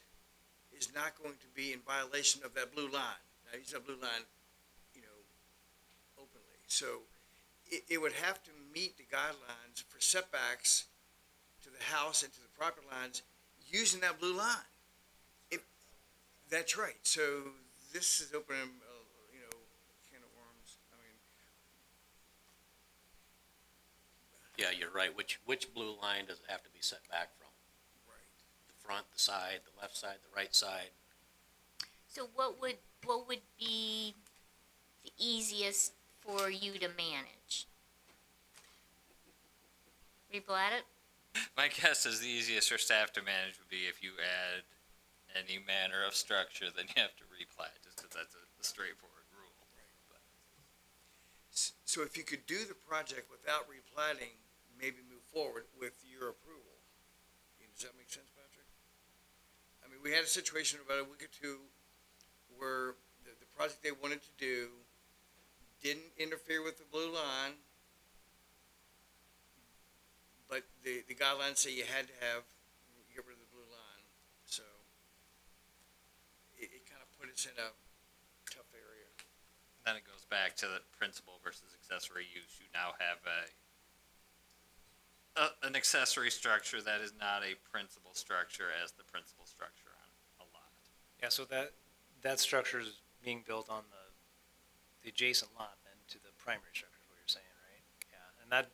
Speaker 11: is not going to be in violation of that blue line. Now, use that blue line, openly. So it would have to meet the guidelines for setbacks to the house and to the property lines using that blue line. That's right. So this is opening, a can of worms. I mean,
Speaker 3: yeah, you're right, which blue line does it have to be set back from?
Speaker 11: right.
Speaker 3: The front, the side, the left side, the right side?
Speaker 1: So what would be the easiest for you to manage? Replat it?
Speaker 5: My guess is the easiest for staff to manage would be if you add any manner of structure, then you have to replat, just because that's a straightforward rule. But
Speaker 11: So if you could do the project without replatting, maybe move forward with your approval. Does that make sense, Patrick? I mean, we had a situation about a week or two where the project they wanted to do didn't interfere with the blue line, but the guidelines say you had to get rid of the blue line. So it kind of put us in a tough area.
Speaker 5: then it goes back to the principal versus accessory use. You now have an accessory structure that is not a principal structure as the principal structure on a lot.
Speaker 10: Yeah, so that structure is being built on the adjacent lot then to the primary structure is what you're saying, right? Yeah, and that'd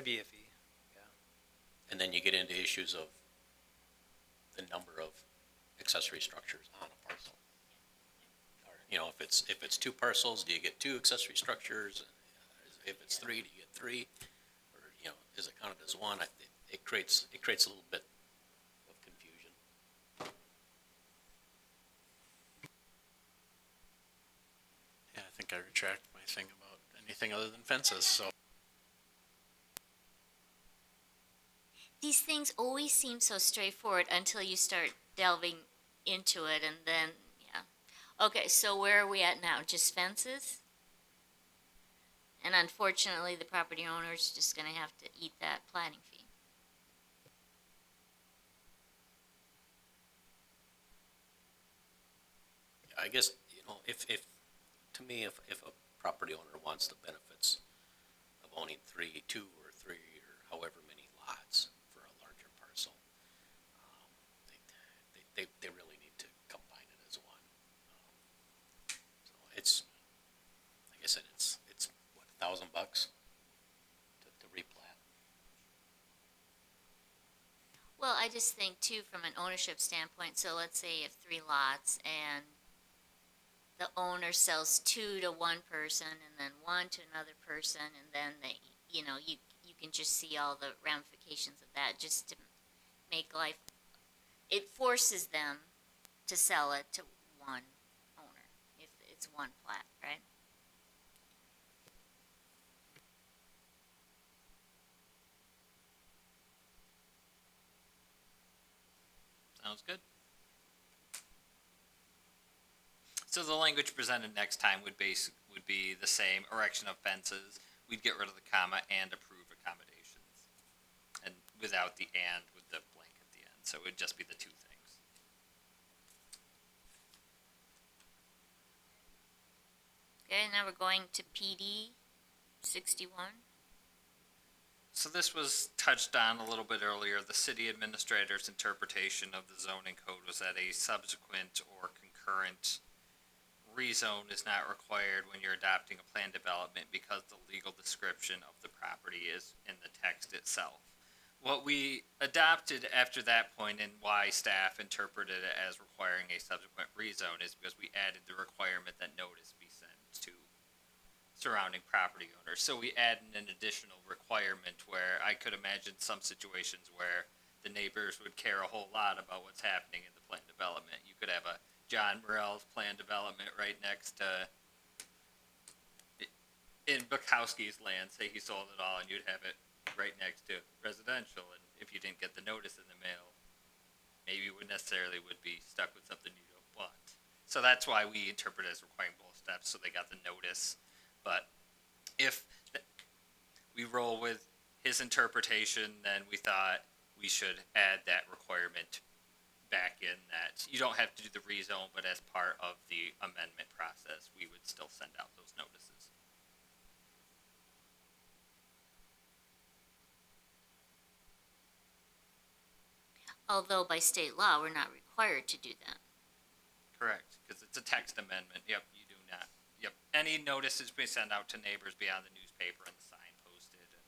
Speaker 10: be iffy, yeah.
Speaker 3: And then you get into issues of the number of accessory structures on a parcel. Or, if it's two parcels, do you get two accessory structures? If it's three, do you get three? Or, is it counted as one? It creates a little bit of confusion.
Speaker 6: Yeah, I think I retract my thing about anything other than fences, so.
Speaker 1: These things always seem so straightforward until you start delving into it, and then, yeah. Okay, so where are we at now? Just fences? And unfortunately, the property owner's just gonna have to eat that platting fee.
Speaker 3: I guess, if to me, if a property owner wants the benefits of owning two or three or however many lots for a larger parcel, they really need to combine it as one. So it's, like I said, it's what, $1,000 to replat.
Speaker 1: Well, I just think too, from an ownership standpoint, so let's say you have 3 lots and the owner sells 2 to one person and then 1 to another person, and then you can just see all the ramifications of that just to make life, it forces them to sell it to one owner if it's one plat, right?
Speaker 5: Sounds good. So the language presented next time would be the same, erection of fences. We'd get rid of the comma and approve accommodations. And without the and with the blank at the end, so it would just be the two things.
Speaker 1: Okay, now we're going to PD 61.
Speaker 5: So this was touched on a little bit earlier. The city administrator's interpretation of the zoning code was that a subsequent or concurrent rezone is not required when you're adopting a plan development because the legal description of the property is in the text itself. What we adopted after that point and why staff interpreted it as requiring a subsequent rezone is because we added the requirement that notice be sent to surrounding property owners. So we added an additional requirement where I could imagine some situations where the neighbors would care a whole lot about what's happening in the plan development. You could have a John Morel's plan development right next to in Bukowski's land, say he sold it all and you'd have it right next to residential, and if you didn't get the notice in the mail, maybe you would necessarily would be stuck with something you don't want. So that's why we interpret it as requiring both steps, so they got the notice. But if we roll with his interpretation, then we thought we should add that requirement back in, that you don't have to do the rezone, but as part of the amendment process, we would still send out those notices.
Speaker 1: Although by state law, we're not required to do that.
Speaker 5: Correct, because it's a text amendment. Yep, you do not. Yep, any notices we send out to neighbors beyond the newspaper and the sign posted and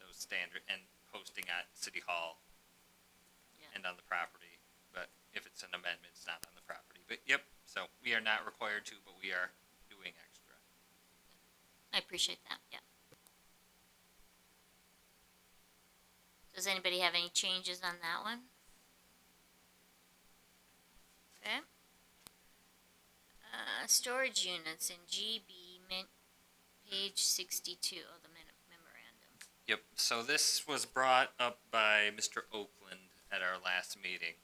Speaker 5: those standard, and posting at City Hall
Speaker 1: Yeah.
Speaker 5: and on the property. But if it's an amendment, it's not on the property. But yep, so we are not required to, but we are doing extra.
Speaker 1: I appreciate that, yeah. Does anybody have any changes on that one? Okay. Storage units in GB, page 62 of the memorandum.
Speaker 5: Yep, so this was brought up by Mr. Oakland at our last meeting,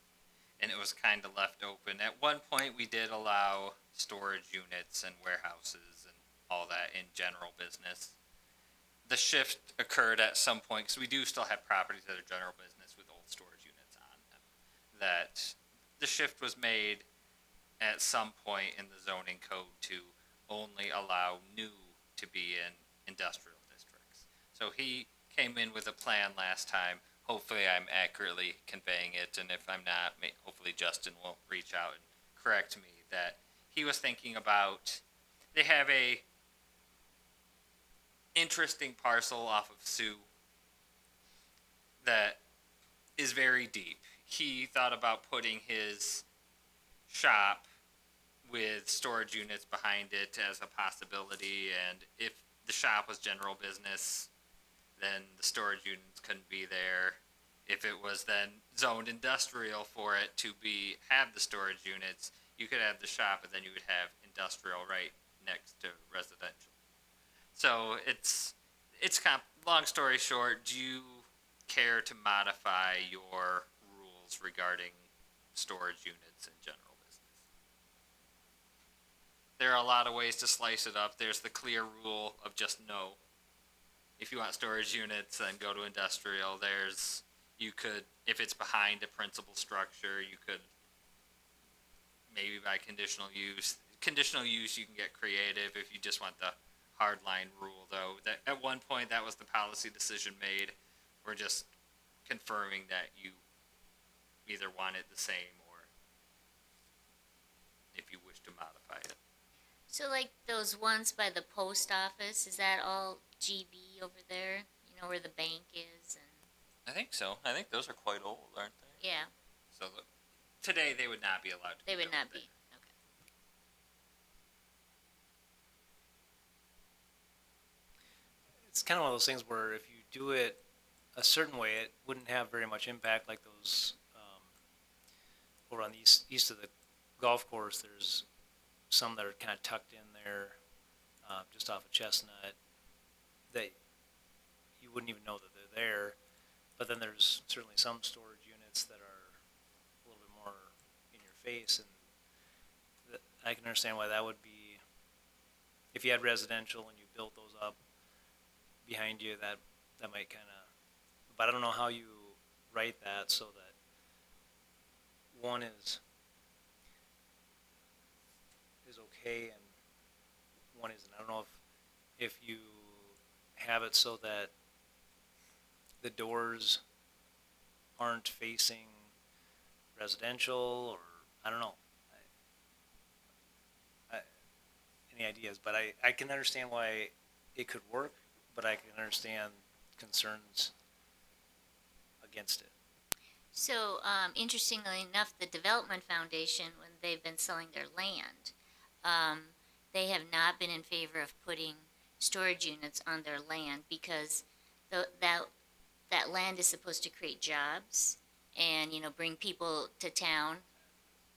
Speaker 5: and it was kind of left open. At one point, we did allow storage units and warehouses and all that in general business. The shift occurred at some point, because we do still have properties that are general business with old storage units on them, that the shift was made at some point in the zoning code to only allow new to be in industrial districts. So he came in with a plan last time. Hopefully I'm accurately conveying it, and if I'm not, hopefully Justin will reach out and correct me, that he was thinking about, they have a interesting parcel off of Sioux that is very deep. He thought about putting his shop with storage units behind it as a possibility, and if the shop was general business, then the storage units couldn't be there. If it was then zoned industrial for it to have the storage units, you could have the shop, and then you would have industrial right next to residential. So it's long story short, do you care to modify your rules regarding storage units in general business? There are a lot of ways to slice it up. There's the clear rule of just no. If you want storage units, then go to industrial. You could, if it's behind a principal structure, you could maybe by conditional use. Conditional use, you can get creative if you just want the hard line rule, though. That at one point that was the policy decision made. We're just confirming that you either want it the same or if you wish to modify it.
Speaker 1: So like those ones by the post office, is that all GB over there? You know where the bank is and,
Speaker 5: I think so. I think those are quite old, aren't they?
Speaker 1: yeah,
Speaker 5: So today they would not be allowed to.
Speaker 1: they would not
Speaker 5: built
Speaker 1: be,
Speaker 5: there.
Speaker 1: okay.
Speaker 10: It's kind of one of those things where if you do it a certain way, it wouldn't have very much impact, like those, over on the east of the golf course, there's some that are kind of tucked in there, just off of Chestnut, that you wouldn't even know that they're there. But then there's certainly some storage units that are a little bit more in your face, and I can understand why that would be, if you had residential and you built those up behind you, that might kind of, but I don't know how you write that so that one is okay and one isn't. I don't know if you have it so that the doors aren't facing residential, or I don't know. Any ideas? But I can understand why it could work, but I can understand concerns against it.
Speaker 1: So, interestingly enough, the Development Foundation, when they've been selling their land, they have not been in favor of putting storage units on their land because that land is supposed to create jobs and, bring people to town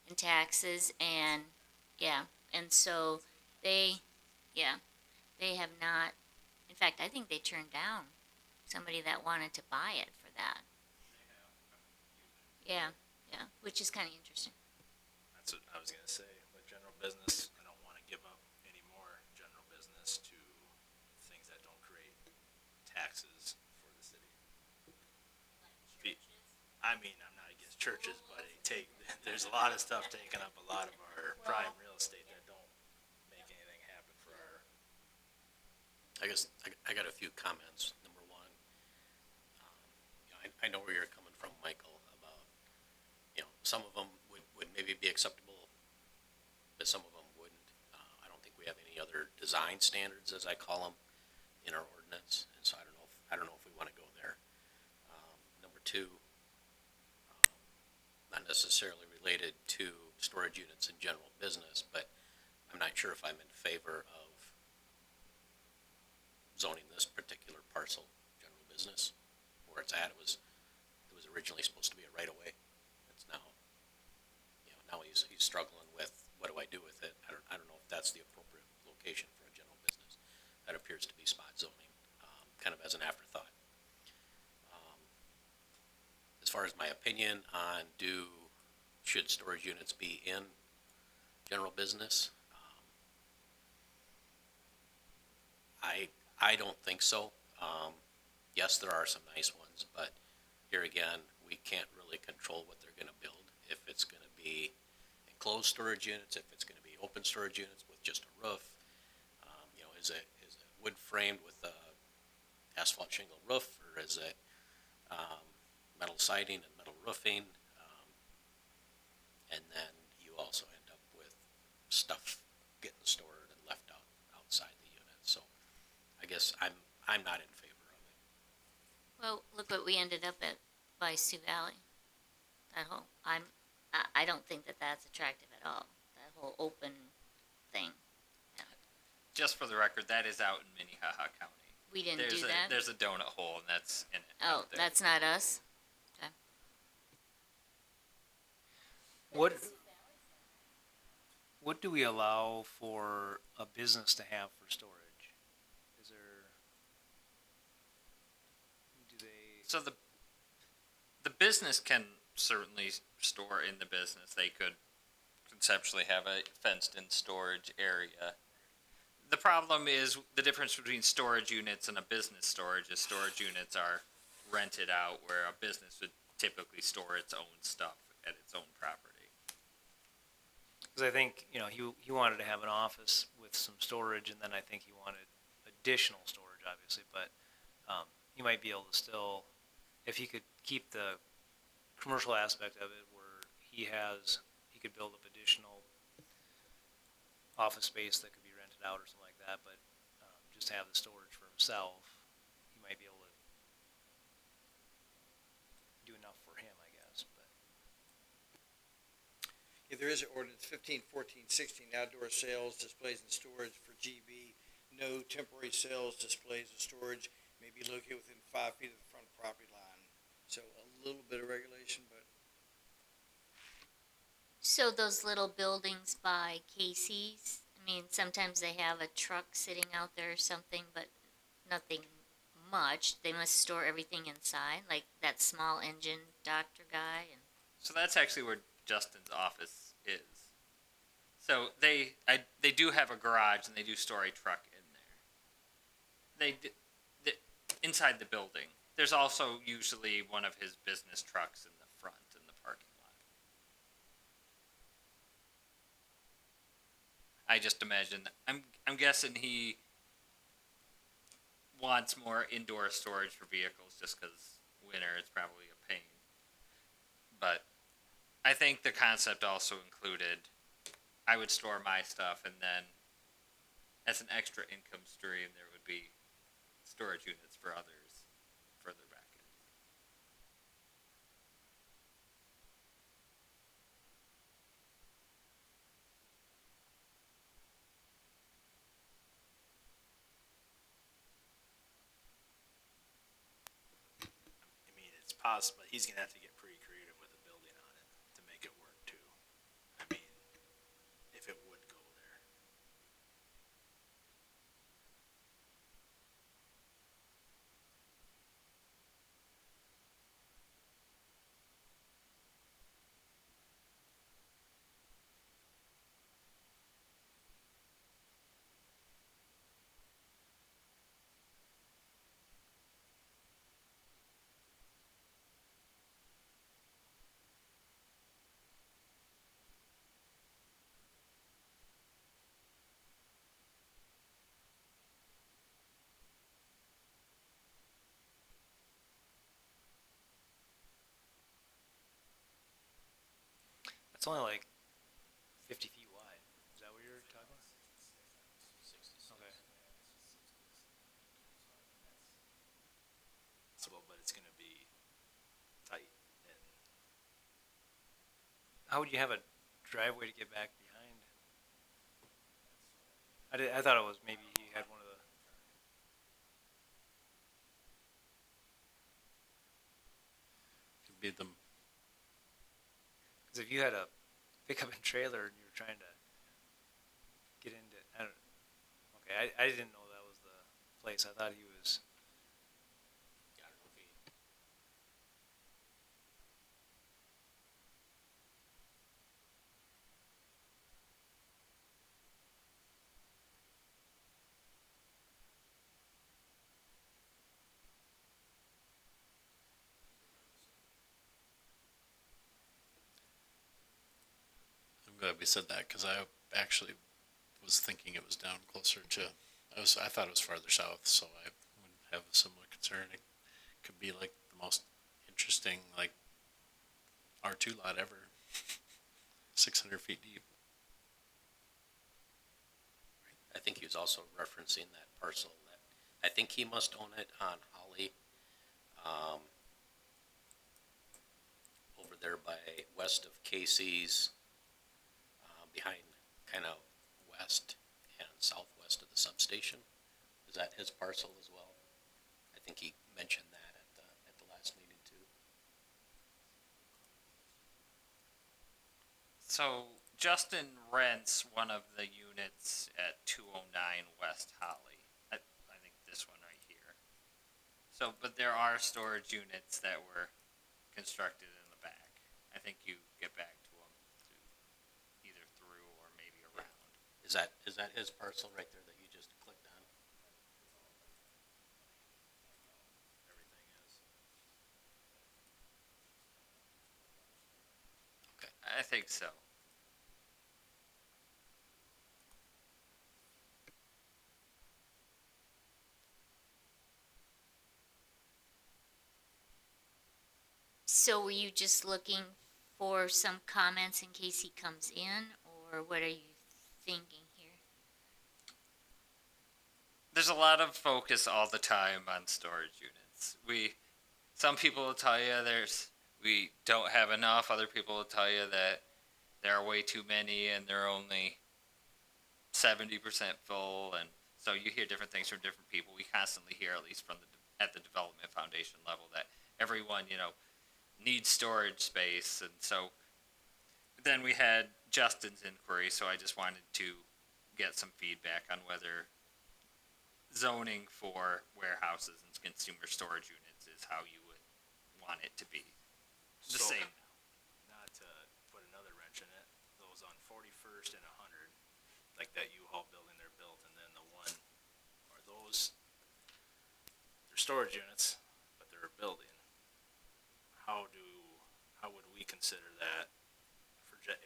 Speaker 1: and taxes and, yeah. And so they have not In fact, I think they turned down somebody that wanted to buy it for that. Yeah, yeah, which is kind of interesting.
Speaker 12: That's what I was gonna say, with general business, I don't wanna give up any more general business to things that don't create taxes for the city. I mean, I'm not against churches, but there's a lot of stuff taking up a lot of our prime real estate that don't make anything happen for our.
Speaker 3: I guess I got a few comments. Number one, I know where you're coming from, Michael, about, some of them would maybe be acceptable, but some of them wouldn't. I don't think we have any other design standards, as I call them, in our ordinance, and so I don't know if we want to go there. Number two, not necessarily related to storage units in general business, but I'm not sure if I'm in favor of zoning this particular parcel general business. Where it's at, it was originally supposed to be a right of way. It's now, now he's struggling with, what do I do with it? I don't know if that's the appropriate location for a general business. That appears to be spot zoning, kind of as an afterthought. As far as my opinion on should storage units be in general business, I don't think so. Yes, there are some nice ones, but here again, we can't really control what they're gonna build. If it's gonna be enclosed storage units, if it's gonna be open storage units with just a roof, is it wood framed with a asphalt shingle roof, or is it, metal siding and metal roofing? And then you also end up with stuff getting stored and left outside the unit. So I guess I'm not in favor of it.
Speaker 1: Well, look what we ended up at by Sioux Valley. That whole, I don't think that that's attractive at all. That whole open thing.
Speaker 5: Just for the record, that is out in Minnehaha County.
Speaker 1: We didn't do that?
Speaker 5: There's a donut hole, and that's in it.
Speaker 1: Oh,
Speaker 5: out there.
Speaker 1: that's not us? Okay.
Speaker 10: What do we allow for a business to have for storage? Is there, do they?
Speaker 5: So the business can certainly store in the business. They could conceptually have a fenced-in storage area. The problem is the difference between storage units and a business storage is storage units are rented out, where a business would typically store its own stuff at its own property.
Speaker 10: Because I think, he wanted to have an office with some storage, and then I think he wanted additional storage, obviously, but he might be able to still, if he could keep the commercial aspect of it where he could build up additional office space that could be rented out or something like that, but just have the storage for himself, he might be able to do enough for him, I guess, but.
Speaker 2: Yeah, there is an ordinance 15, 14, 16, outdoor sales, displays and storage for GB. No temporary sales, displays or storage may be located within 5 feet of the front property line. So a little bit of regulation, but
Speaker 1: So those little buildings by Casey's, I mean, sometimes they have a truck sitting out there or something, but nothing much. They must store everything inside, like that small engine doctor guy and.
Speaker 5: So that's actually where Justin's office is. So they do have a garage and they do store a truck in there. Inside the building. There's also usually one of his business trucks in the front in the parking lot. I just imagine. I'm guessing he wants more indoor storage for vehicles just because winter it's probably a pain. But I think the concept also included I would store my stuff, and then as an extra income stream there would be storage units for others further back in.
Speaker 12: I mean, it's possible, he's gonna have to get pretty creative with a building on it to make it work too. I mean, if it would go there.
Speaker 10: It's only like 50 feet wide. Is that what you're talking about? Okay.
Speaker 12: So, but it's gonna be tight and
Speaker 10: How would you have a driveway to get back behind? I thought it was maybe he had one of the.
Speaker 6: Could be the,
Speaker 10: Because if you had a pickup and trailer and you were trying to get into, I don't. Okay, I didn't know that was the place. I thought he was.
Speaker 3: I don't know if he,
Speaker 6: I'm glad we said that, cause I actually was thinking it was down closer to, I thought it was farther south, so I wouldn't have a similar concern. It could be like the most interesting, like, R2 lot ever. 600 feet deep.
Speaker 3: I think he was also referencing that parcel that, I think he must own it on Holly. Over there by west of Casey's, behind kind of west and southwest of the substation. Is that his parcel as well? I think he mentioned that at the last meeting too.
Speaker 5: So Justin rents one of the units at 209 West Holly. I think this one right here. So, but there are storage units that were constructed in the back. I think you get back to them either through or maybe around.
Speaker 3: Is that his parcel right there that you just clicked on?
Speaker 12: everything is.
Speaker 5: I think so.
Speaker 1: So were you just looking for some comments in case he comes in, or what are you thinking here?
Speaker 5: There's a lot of focus all the time on storage units. Some people will tell you we don't have enough. Other people will tell you that there are way too many and they're only 70% full. And so you hear different things from different people. We constantly hear, at least at the development foundation level, that everyone, needs storage space. And so then we had Justin's inquiry. So I just wanted to get some feedback on whether zoning for warehouses and consumer storage units is how you would want it to be. The
Speaker 12: So,
Speaker 5: same.
Speaker 12: Not to put another wrench in it, those on 41st and 100, like that U-Haul building they're built, and then the one, are those, they're storage units, but they're a building. How would we consider that if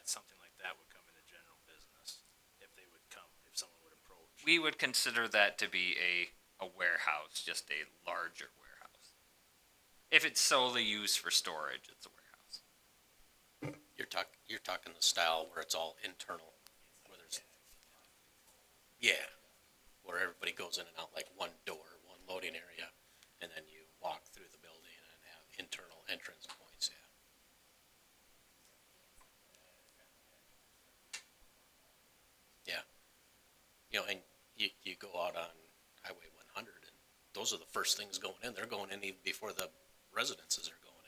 Speaker 12: something like that would come into general business? If someone would approach?
Speaker 5: We would consider that to be a warehouse, just a larger warehouse. If it's solely used for storage, it's a warehouse.
Speaker 3: You're talking the style where it's all internal, where there's, yeah, where everybody goes in and out like one door, one loading area, and then you walk through the building and have internal entrance points, yeah. Yeah. And you go out on Highway 100 and those are the first things going in. They're going in even before the residences are going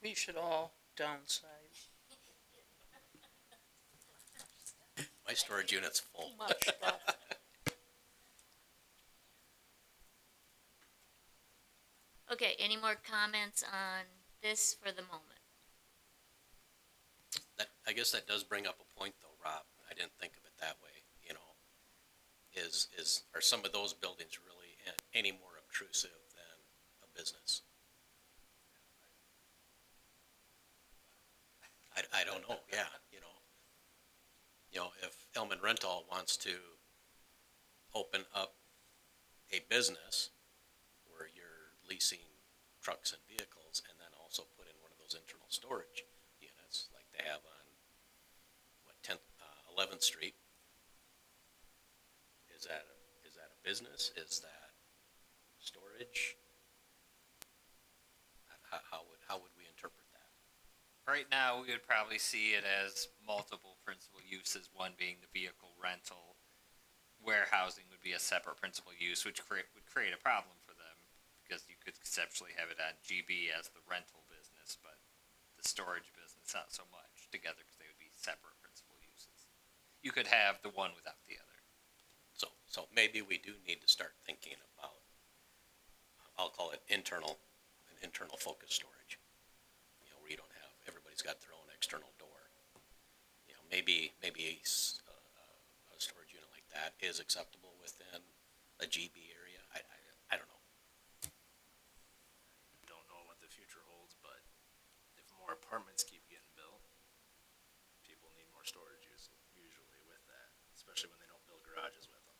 Speaker 3: in.
Speaker 7: We should all downsize.
Speaker 3: My storage unit's full.
Speaker 7: Too much stuff.
Speaker 1: Okay, any more comments on this for the moment?
Speaker 3: I guess that does bring up a point though, Rob. I didn't think of it that way, are some of those buildings really any more obtrusive than a business? I don't know, yeah, if Elman Rental wants to open up a business where you're leasing trucks and vehicles and then those internal storage units like they have on, what, 11th Street. Is that a business? Is that storage? How would we interpret that?
Speaker 5: Right now, we would probably see it as multiple principal uses, one being the vehicle rental. Warehousing would be a separate principal use, which would create a problem for them, because you could conceptually have it on GB as the rental business, but the storage business not so much together, because they would be separate principal uses. You could have the one without the other.
Speaker 3: So maybe we do need to start thinking about, I'll call it an internal focus storage. You know, where you don't have, everybody's got their own external door. You know, maybe a storage unit like that is acceptable within a GB area. I don't know.
Speaker 12: Don't know what the future holds, but if more apartments keep getting built, people need more storage usually with that, especially when they don't build garages with them.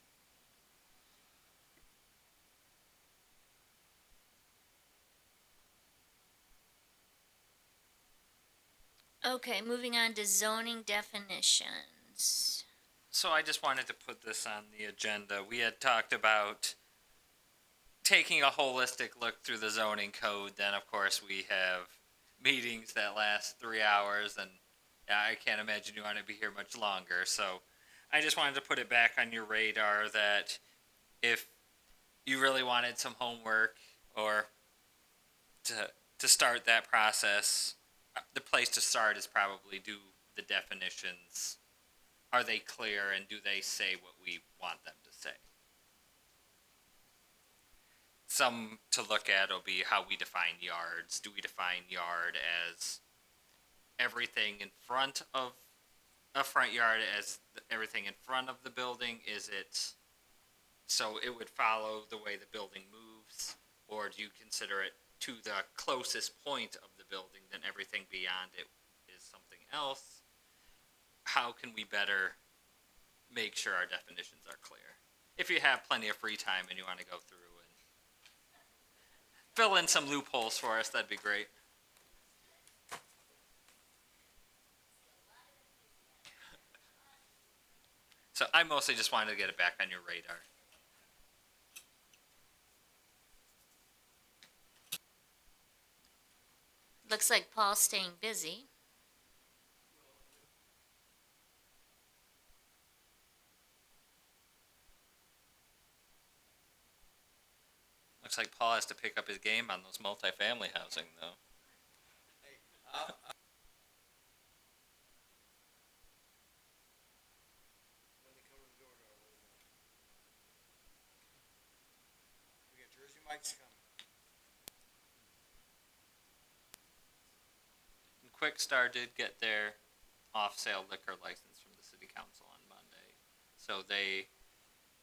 Speaker 1: Okay, moving on to zoning definitions.
Speaker 5: So I just wanted to put this on the agenda. We had talked about taking a holistic look through the zoning code. Then, of course, we have meetings that last 3 hours, and I can't imagine you want to be here much longer. So I just wanted to put it back on your radar that if you really wanted some homework or to start that process, the place to start is probably do the definitions. Are they clear, and do they say what we want them to say? Some to look at will be how we define yards. Do we define yard as everything in front of a front yard, as everything in front of the building? Is it so it would follow the way the building moves, or do you consider it to the closest point of the building, then everything beyond it is something else? How can we better make sure our definitions are clear? If you have plenty of free time and you want to go through and fill in some loopholes for us, that'd be great. So I mostly just wanted to get it back on your radar.
Speaker 1: Looks like Paul's staying busy.
Speaker 5: Looks like Paul has to pick up his game on those multifamily housing, though.
Speaker 2: When they come to the door, I'll let them know. We got Jersey Mike's coming.
Speaker 5: And Quick Star did get their off-sale liquor license from the city council on Monday. So they,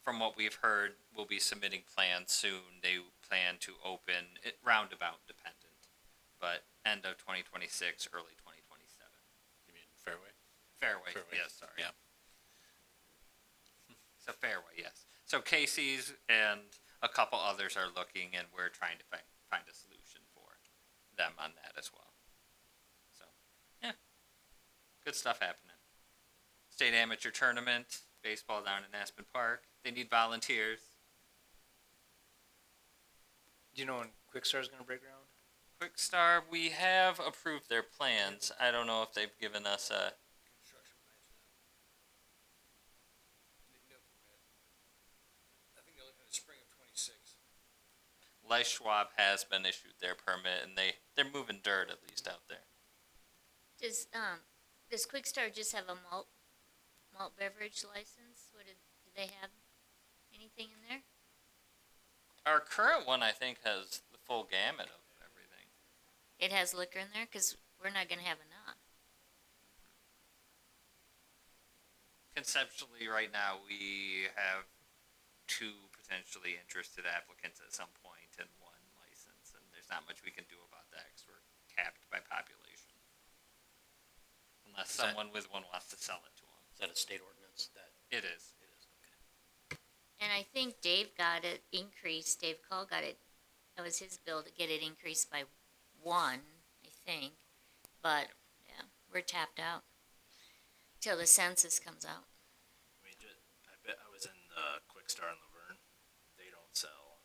Speaker 5: from what we've heard, will be submitting plans soon. They plan to open it roundabout dependent, but end of 2026, early 2027.
Speaker 6: You mean Fairway?
Speaker 5: Fairway,
Speaker 6: Fairway.
Speaker 5: yes, sorry.
Speaker 6: Yeah.
Speaker 5: So Fairway, yes. So Casey's and a couple others are looking, and we're trying to find a solution for them on that as well. So, yeah, good stuff happening. State amateur tournament, baseball down in Aspen Park. They need volunteers.
Speaker 10: Do you know when Quickstar's gonna break ground?
Speaker 5: Quick Star, we have approved their plans. I don't know if they've given us a.
Speaker 2: Construction plans now. No permit. I think they're looking at spring of 26.
Speaker 5: Les Schwab has been issued their permit, and they're moving dirt at least out there.
Speaker 1: Does Quickstar just have a malt beverage license? Do they have anything in there?
Speaker 5: Our current one, I think, has the full gamut of everything.
Speaker 1: It has liquor in there? Because we're not gonna have enough.
Speaker 5: Conceptually, right now, we have 2 potentially interested applicants at some point and 1 license, and there's not much we can do about that because we're capped by population. Unless
Speaker 3: Is that-
Speaker 5: someone with one wants to sell it to them.
Speaker 3: Is that a state ordinance that
Speaker 5: It is.
Speaker 3: it is? Okay.
Speaker 1: And I think Dave got it increased, Dave Call got it, that was his bill to get it increased by 1, I think. but, yeah, we're tapped out till the census comes out.
Speaker 12: I mean, I bet I was in the Quick Star in Laverne. They don't sell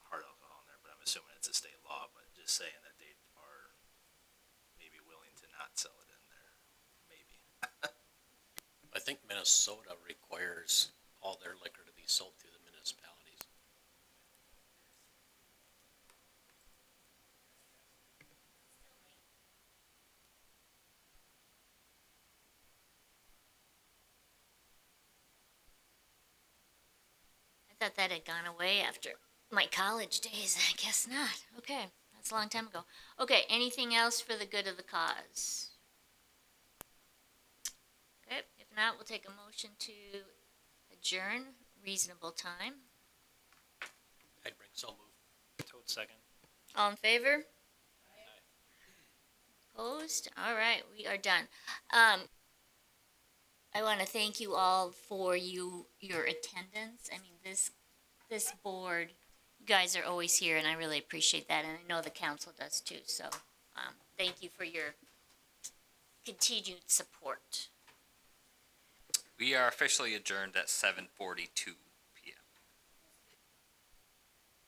Speaker 12: hard alcohol in there, but I'm assuming it's a state law. But just saying that they are maybe willing to not sell it in there, maybe.
Speaker 3: I think Minnesota requires all their liquor to be sold through the municipalities.
Speaker 1: I thought that had gone away after my college days. I guess not. Okay, that's a long time ago. Okay, anything else for the good of the cause? Okay, if not, we'll take a motion to adjourn, reasonable time.
Speaker 3: I'd bring so move.
Speaker 10: Toad second.
Speaker 1: All in favor? Opposed? All right, we are done. I want to thank you all for your attendance. I mean, this board, you guys are always here, and I really appreciate that, and I know the council does too. So, thank you for your continued support.
Speaker 5: We are officially adjourned at 7:42.